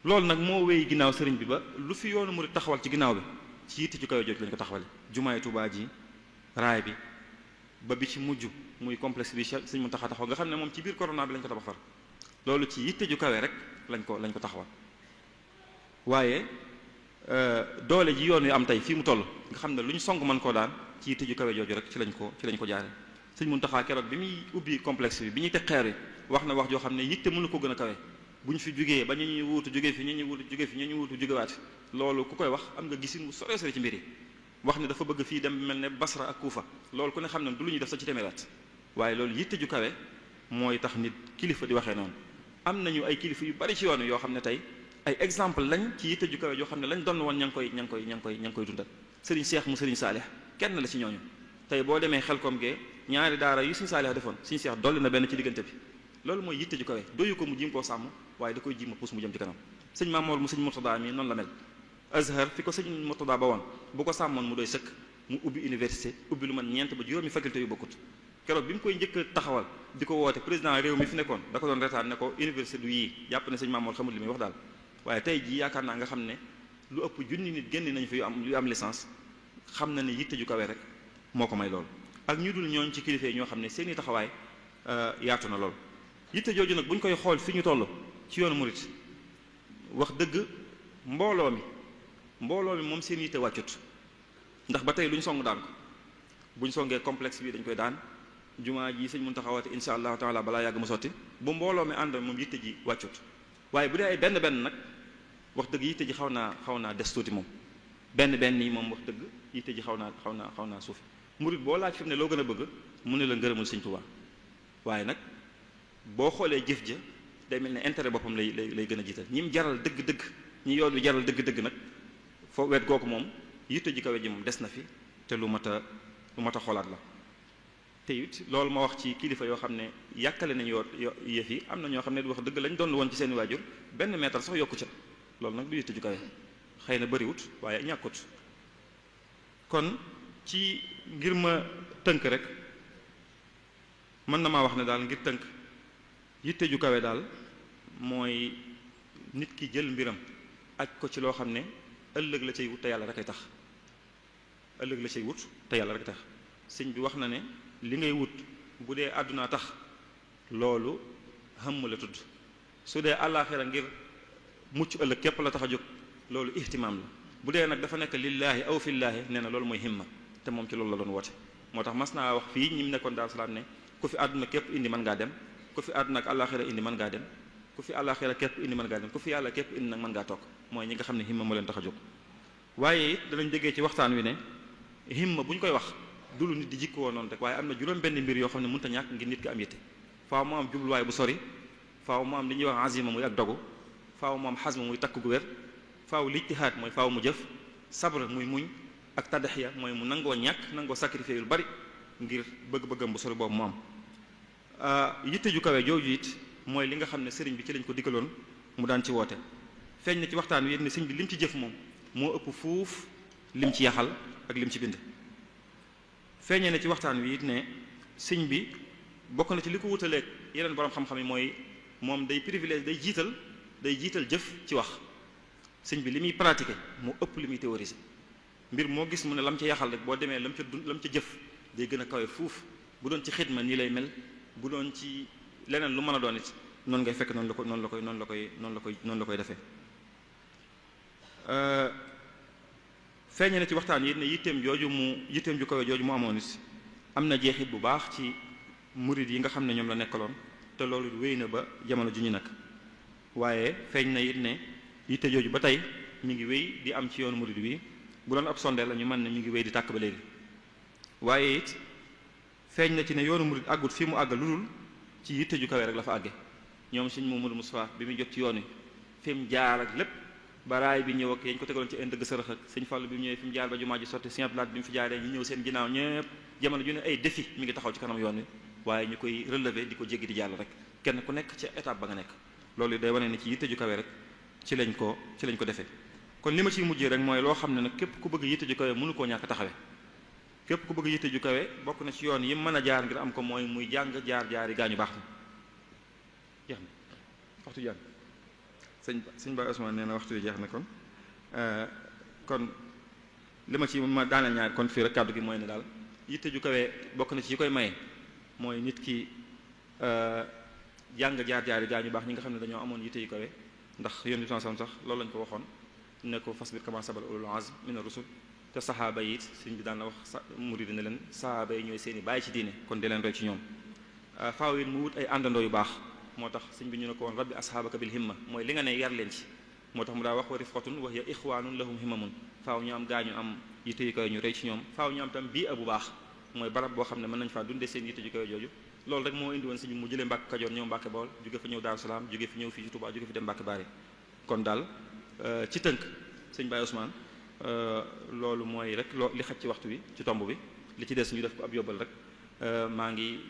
loolu nag moo wéy ginnaaw sëriñ bi ba lu fi yoonu murid taxawal ci ginnaaw bi ci yitte ju kawe jooju lañ ko taxawale jumaay Tuubaa ji raay bi ba bi ci mujj muy complexe bi sëñ Muntaxa taxaw nga xam ne moom ci biir corona bi lañ ko tabax far loolu ci yitte ju kawe rek lañ ko taxawal waaye doole ji yoon wi am tey fii mu toll nga xam ne lu ñu song mën koo daan ci yitte ju kawe jooju rek ci lañ ko jaare sëñ Muntaxa keroog bi muy ubbi complexe bi ñuy teg xeer yi wax na wax joo xam ne yitte mënu ko gën a kawe bu ñu fi jugee ba ñu ñuy wuutu jóge fi ñu ñu wuutu jógewaat loolu ku koy wax am nga gisin bu sore sore ci mbir yi wax ne dafa bëgg fii dem mel ne Basra ak Kuufa loolu ku ne xam ne du lu ñuy def sa ci téeméeraat waaye loolu yitte ju kawe mooy tax nit kilifa di waxee noonu am nañu ay kilifa yu bari ci yoon yoo xam ne tey ay exemple lañ ci yitte ju kawe yoo xam ne lañ doon woon ña ngi koy dundal Serigne Cheikh mu Serigne Saalih kenn la ci ñooñu tey boo demee Xelkom gee ñaari daara yu Serigne Saalih defoon Serigne Cheikh dolli na benn ci diggante bi loolu mooy yitte ju kawe doyu ko mu jiim koo sàmm waaye da koy jiim a puus mu jëm ci kanam sëñ Mamoor mu sëñ Murtada mi noonu la mel Azhar fi ko sëñ Murtada ba woon bu ko sàmmoon mu doy sëkk mu ubbi université ubbi lu man ñeent ba juróomi faculté yu bokkut keroog bi mu koy njëkk a taxawal di ko woote président réew mi fi nekkoon da ko doon retaan ne ko université du yii jàpp ne sëñ Mamoor xamul li muy wax daal waaye tey jii yaakaar naa nga xam ne lu ëpp junni nit génn nañu fi yu am licence xam na ne yitte ju kawe rek moo ko may loolu ak ñu dul ñooñ ci kilifa yi ñoo xam ne seeni taxawaay yaatu na lool yitte jooju nag bu ñu koy xool fi ñu toll ci yoonu murit wax dëgg mbooloo mi moom seen yitte wàccut ndax ba tey lu ñu song daan ko bu ñu songee complexe bi dañ koy daan jumaa ji sëñ Muntaxa woote insha allahu taala balaa yàgg mu sotti bu mbooloo mi ànd moom yitte ji wàccut waaye bu dee ay benn nag wax dëgg yitte ji xaw naa des tuuti moom benn yi moom wax dëgg yitte ji xaw naa suufi murid boo laaj fi mu ne loo gën a bëgg mu ne la ngërëmul Sëñ Tuubaa waaye nag boo xoolee jëf ja day mel ne intérêt boppam lay gën a jiital ñi mu jaral dëgg-dëgg ñi yoon wi jaral dëgg-dëgg nag foo wet googu moom yitte ji kawe ji moom des na fi te lu mat a xoolaat la te it loolu ma wax ci kilifa yoo xam ne yàkkale nañu yëf yi am na ñoo xam ne du wax dëgg lañ doon woon ci seen waajur benn mètre sax yokku ca loolu nag du yitte ju kawe xëy na bëriwut waaye ñàkkut kon ci ngir ma tënk rek mën na maa wax ne daal ngir tënk yitte ju kawe daal mooy nit ki jël mbiram aj ko ci loo xam ne ëllëg la cay wut te yàlla rek ay tax ëllëg la cay wut te yàlla rek tax sëñ bi wax na ne li ngay wut bu dee àdduna tax loolu xëmm la tudd su dee àllaaxira ngir mucc ëllëg képp la tax a jóg loolu ihtimaam la bu dee nag dafa nekk lillaahi aw fillaahi nee na loolu mooy himma te moom ci loolu la doon woote moo tax mas naa wax fii ñi mu nekkoon Daaru Salaam ne ku fi àdduna képp indi mën ngaa dem ku fi àdduna ak àllaaxira indi mën ngaa dem ku fi àllaaxira képp indi mën ngaa dem ku fi yàlla képp indi nag mën ngaa toog mooy ñi nga xam ne himma moo leen tax a jóg waaye it danañ déggee ci waxtaan wi ne himma bu ñu koy wax du lu nit di jikkoo noonu rek waaye am na juróom benn mbir yoo xam ne mënut a ñàkk ngir nit ki am yitte faaw mu am jubluwaay bu sori faaw mu am li ñuy wax azima muy ak dogu faaw mu am xasma muy takk gu wér faaw lijtihaad mooy faaw mu jëf sabr muy muñ ak tadaxiya mooy mu nangoo ñàkk nangoo sacrifice yu bari ngir bëgg-bëggam bu sori boobu mu am yitte ju kawe jooju it mooy li nga xam ne sëriñ bi ci lañ ko diggaloon mu daan ci woote feeñ na ci waxtaan wi it ne sëriñ bi lim ci jëf moom moo ëpp fuuf lim ci yaxal ak lim ci bind feeñee na ci waxtaan wi it ne sëriñ bi bokk na ci li ko wutaleeg yeneen borom xam-xam yi mooy moom day privilège day jiital jëf ci wax sëriñ bi li muy pratiquer moo ëpp li muy théoriser mbir moo gis mu ne lam ca yaxal rek boo demee lam ca jëf day gën a kawe fuuf bu doon ci xidma nii lay mel bu doon ci leneen lu mën a doon it noonu ngay fekk noonu la koy defee feeñe na ci waxtaan yi ne yitteem ju kawe jooju mu amoon it am na jeexit bu baax ci murid yi nga xam ne ñoom la nekkaloon te loolu wéy na ba jamono ju ñu nag waaye feeñ na it ne yitte jooju ba tey mi ngi wéy di am ci yoonu murid bi bu doon ab sondeel la ñu mën ne mi ngi wéy di tàkk ba léegi waaye it feeñ na ci ne yoonu murid àggut fii mu àggal lu dul ci yitte ju kawe rek la fa àgge ñoom sëñ Mouhamadou Moustapha bi muy jot ci yoon wi fi mu jaar ak lépp baraay bi ñëw ak yañ ko tegaloon ci indëgg sërëx ak sëñ Fallu bi mu ñëwee fi mu jaar ba jumaa ji sotti sëñ Abdou Lahad bi mu fi jaaree ñu ñëw seen ginnaaw ñëpp jamono ju ne ay défi mi ngi taxaw ci kanam yoon wi waaye ñu koy relever di ko jéggi di jàll rek kenn ku nekk ci étape ba nga nekk loolu day wane ne ci yitte ju kawe rek ci lañ ko defee kon li ma ciy mujjee rek mooy loo xam ne nag képp ku bëgg yitte ju kawe mënu koo ñàkk taxawe képp ku bëgg yitte ju kawe bokk na ci yoon yi mën a jaar ngir am ko mooy muy jàng jaar-jaari gaañu baax na jeex na waxtu jàng sëñ Baye Ousmane nee na waxtu wi jeex na kon li ma ci ma daaneel ñaar kon fii rek kàddu gi mooy ne daal yitte ju kawe bokk na ci yi koy maye mooy nit ki jàng jaar-jaari gaañu baax ñi nga xam ne dañoo amoon yitte yu kawe ndax yonent bi sax loolu lañ ko waxoon ne ko fasbir kama sabara ulul azm mina rusul te saxaaba yi it sëñ bi daan na wax murid ne leen saxaaba yi ñooy seen i bàyyi ci diine kon di leen roy ci ñoom faaw it mu wut ay àndandoo yu baax moo tax sëñ bi ñu ne ko woon rabbi asxaabaka bil himma mooy li nga ne yar leen ci moo tax mu daa wax wa rifqatun wa hiya ixwaanun lahum himmamun faaw ñu am gaañu am yitte yu kawe ñu rey ci ñoom faaw ñu am tam bii bu baax mooy barab boo xam ne mën nañ faa dundee seen yitte yu kawe jooju loolu rek moo indi woon sëñ bi mu jëlee Mbàkke Kajoor ñëw Mbàkke Bawol jóge fa ñëw Daaru Salaam jóge fi ñëw fii ci Touba jóge fi dem Mbàkke Bari kon daal ci tënk sëñ Baye Ousmane loolu mooy rek li xaj ci waxtu bi ci tomb bi li ci des ñu def ko ab yóbbal rek maa ngi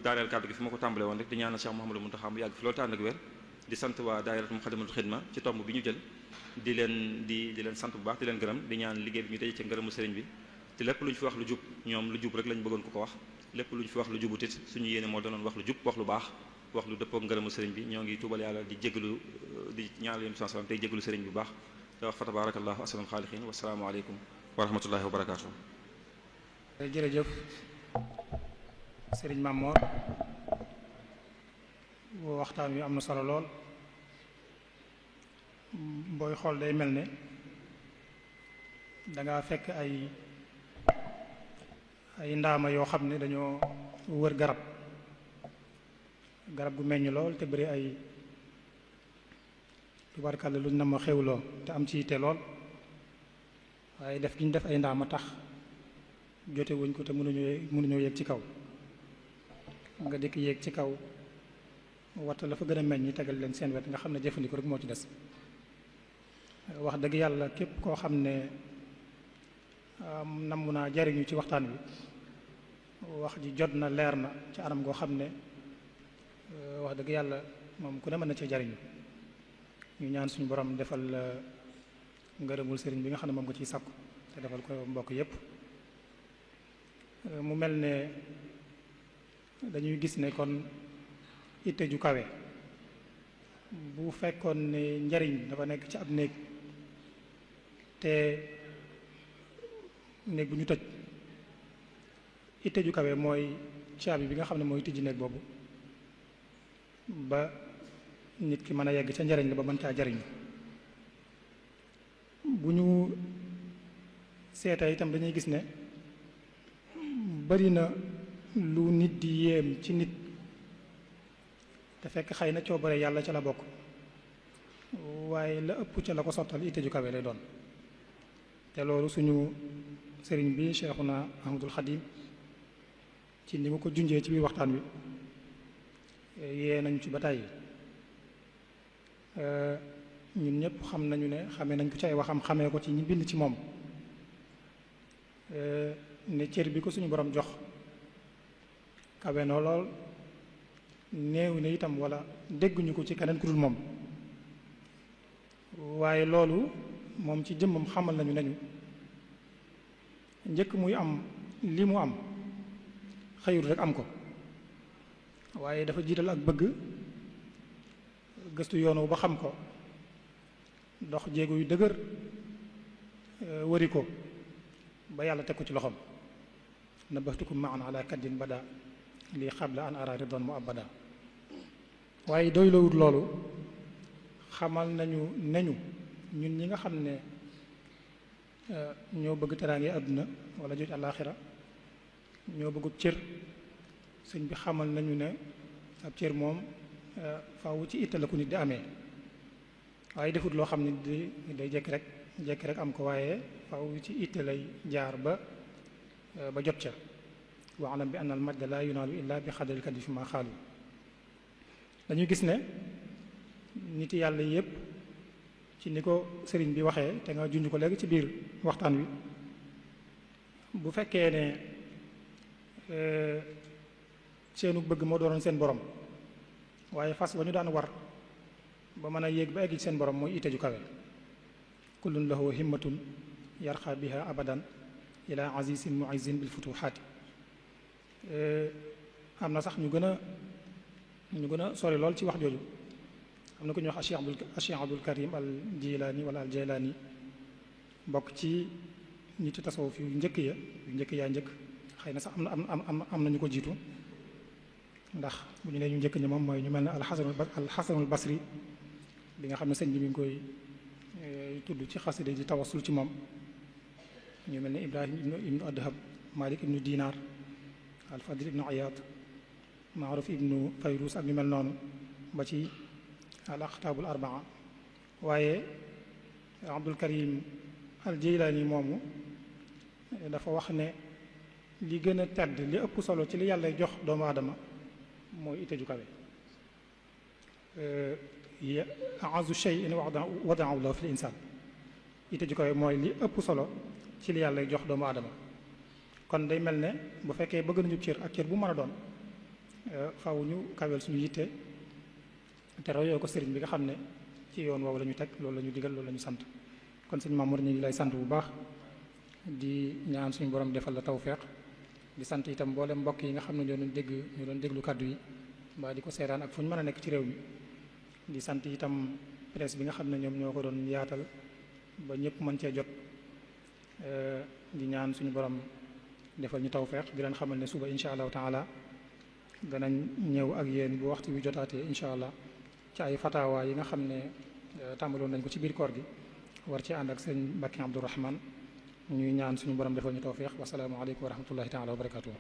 daaneel kàddu gi fi ma ko tàmbale woon rek di ñaanal Cheikh Mouhamadou Mountakha mu yàgg fi loolu tànn ak wér di sant waa daayiratu Muxaddamatul Xidma ci tomb bi ñu jël di leen sant bu baax di leen gërëm di ñaan liggéey bi ñu daje ci ngërëmu sëriñ bi te lépp lu ñu fi wax lu jub ñoom lu jub rek lañ bëggoon ko wax lépp lu ñu fi wax lu jubut it suñu yéene moo doonoon wax lu jub wax lu baax wax lu dëppoo ngërëmu sëriñ bi ñoo ngi tuubal yàlla di jégalu di ñaanal yéen sallam tey jégalu sëriñ bi bu baax te wax fa tabarakallahu asalaam xaalixiin wasalaamu aleykum wa rahmatullahi wa barakaatu. jërëjëf sëriñ Mamor waxtaan wi am na solo lool booy xool day mel ne danga fekk ay ndaama yoo xam ne dañoo wër garab gu meññ lool te bari ay tubarkalla luñ na ma xewloo te am ci yitte lool waaye def gi ñu def ay ndaama tax jote wuñ ko te mënuñoo yéeg ci kaw nga dikk yéeg ci kaw watta la fa gën a meññ ñi tegal leen seen wet nga xam ne jëfandiku rek moo ci des. wax dëgg yàlla képp koo xam ne namm naa jariñu ci waxtaan wi wax ji jot na leer na ci anam goo xam ne wax dëgg yàlla moom ku ne mën na cee jariñu ñu ñaan suñu borom defal ngërëmul sëriñ bi nga xam ne moom nga ciy sàkku te defal ko mbokk yépp. mu mel ne dañuy gis ne kon itte ju kawe bu fekkoon ne njariñ dafa nekk ci ab néeg te néeg bu ñu tëj itte ju kawe mooy caabi bi nga xam ne mooy tijji néeg boobu ba nit ki mën a yegg ca njariñ la ba mën caa jariñu. bu ñu seetee itam dañuy gis ne bari na lu nit di yéem ci nit te fekk xëy na coobare yàlla ca la bokk waaye la ëpp ca la ko sottal itte ju kawe lay doon. te loolu suñu sëriñ bi Cheikhuna Ahmadul Xadim ci ni mu ko junjee ci biir waxtaan wi yee nañu ci ba tàyyi ñun ñëpp xam nañu ne xamee nañ ko ci ay waxam xamee ko ci ñi bind ci moom ne cër bi ko suñu borom jox kawe na lool néew ne itam wala dégguñu ko ci keneen ku dul moom waaye loolu moom ci jëmmam xamal nañu nañu njëkk muy am li mu am xëyul rek am ko waaye dafa jiital ak bëgg gëstu yoonu ba xam ko dox jéego yu dëgër wëri ko ba yàlla teg ko ci loxoom nabahtukum maan ala kaddin bada lii xabla an ara ridwan mu abada waaye doy lawut loolu xamal nañu neñu ñun ñi nga xam ne ñoo bëgg teraange àdduna wala joj àllaaxira ñoo bëggub cër sëñ bi xamal nañu ne ab cër moom faaw ci itte la ko nit di amee waaye defut loo xam ne day jekki rek am ko waaye faaw ci itte lay jaar ba jot ca waalam bi anna al majda la yunaalu illa bi xadril kadi fi ma xaalu dañuy gis ne nit yàlla yépp ci ni ko sëriñ bi waxee te nga junj ko léegi ci biir waxtaan wi bu fekkee ne seenu bëgg moo doonoon seen borom waaye fas ba ñu daan war ba mën a yéeg ba egg ci seen borom mooy itte ju kawe kullun lahu himmatun yarxa biha abadan ila azizin muizin bil futuhaati am na sax ñu gën a sori lool ci wax jooju am na ku ñuy wax Cheikh Abdul Karim al Jilaani wala al Jaylaani bokk ci nit tasawuf yu njëkk yaa njëkk xëy na sax am na ñu ko jiitu ndax bu ñu nee ñu njëkk ñi moom mooy ñu mel ne alxasanul basri bi nga xam ne sëñ bi mi ngi koy tudd ci xasida di tawassul ci moom ñu mel ne Ibrahim ibnu Adham Malik ibnu Dinar al-Fadl ibnu Ayad Maaruf ibnu Fayrus ak ñu mel noonu ba ci al aqtaabul arbaa waaye Abdul Karim al Jeylaani moomu dafa wax ne li gën a tedd li ëpp solo ci li yàlla jox doomu aadama mooy itte ju kawe a'azu shay'in wada'ahu lahu fil insaan itte ju kawe mooy li ëpp solo ci li yàlla jox doomu aadama kon day mel ne bu fekkee bëgg nañu cër ak cër bu mën a doon faw ñu kawel suñu yitte te royoo ko sëriñ bi nga xam ne ci yoon woowu la ñu teg loolu la ñu digal loolu la ñu sant kon sëñ Mamour ñu ngi lay sant bu baax di ñaan suñu borom defal la tawfeex di sant itam mboolem mbokk yi nga xam ne ñoo doon déglu kàddu yi mbaa di ko seetaan ak fu ñu mën a nekk ci réew mi di sant itam presse bi nga xam ne ñoom ñoo ko doon yaatal ba ñëpp mën cee jot di ñaan suñu borom defal ñu tawfeex di leen xamal ne suba incha allahu taala danañ ñëw ak yéen bu waxtu bi jotaatee incha allah ci ay fatawa yi nga xam ne tàmbaloon nañ ko ci biir koor gi war ci ànd ak sëñ Mbàkke Abdourahman ñuy ñaan suñu borom defal ñu tawfeex wasalaamu aleykum wa rahmatullahi taala wa barakatuh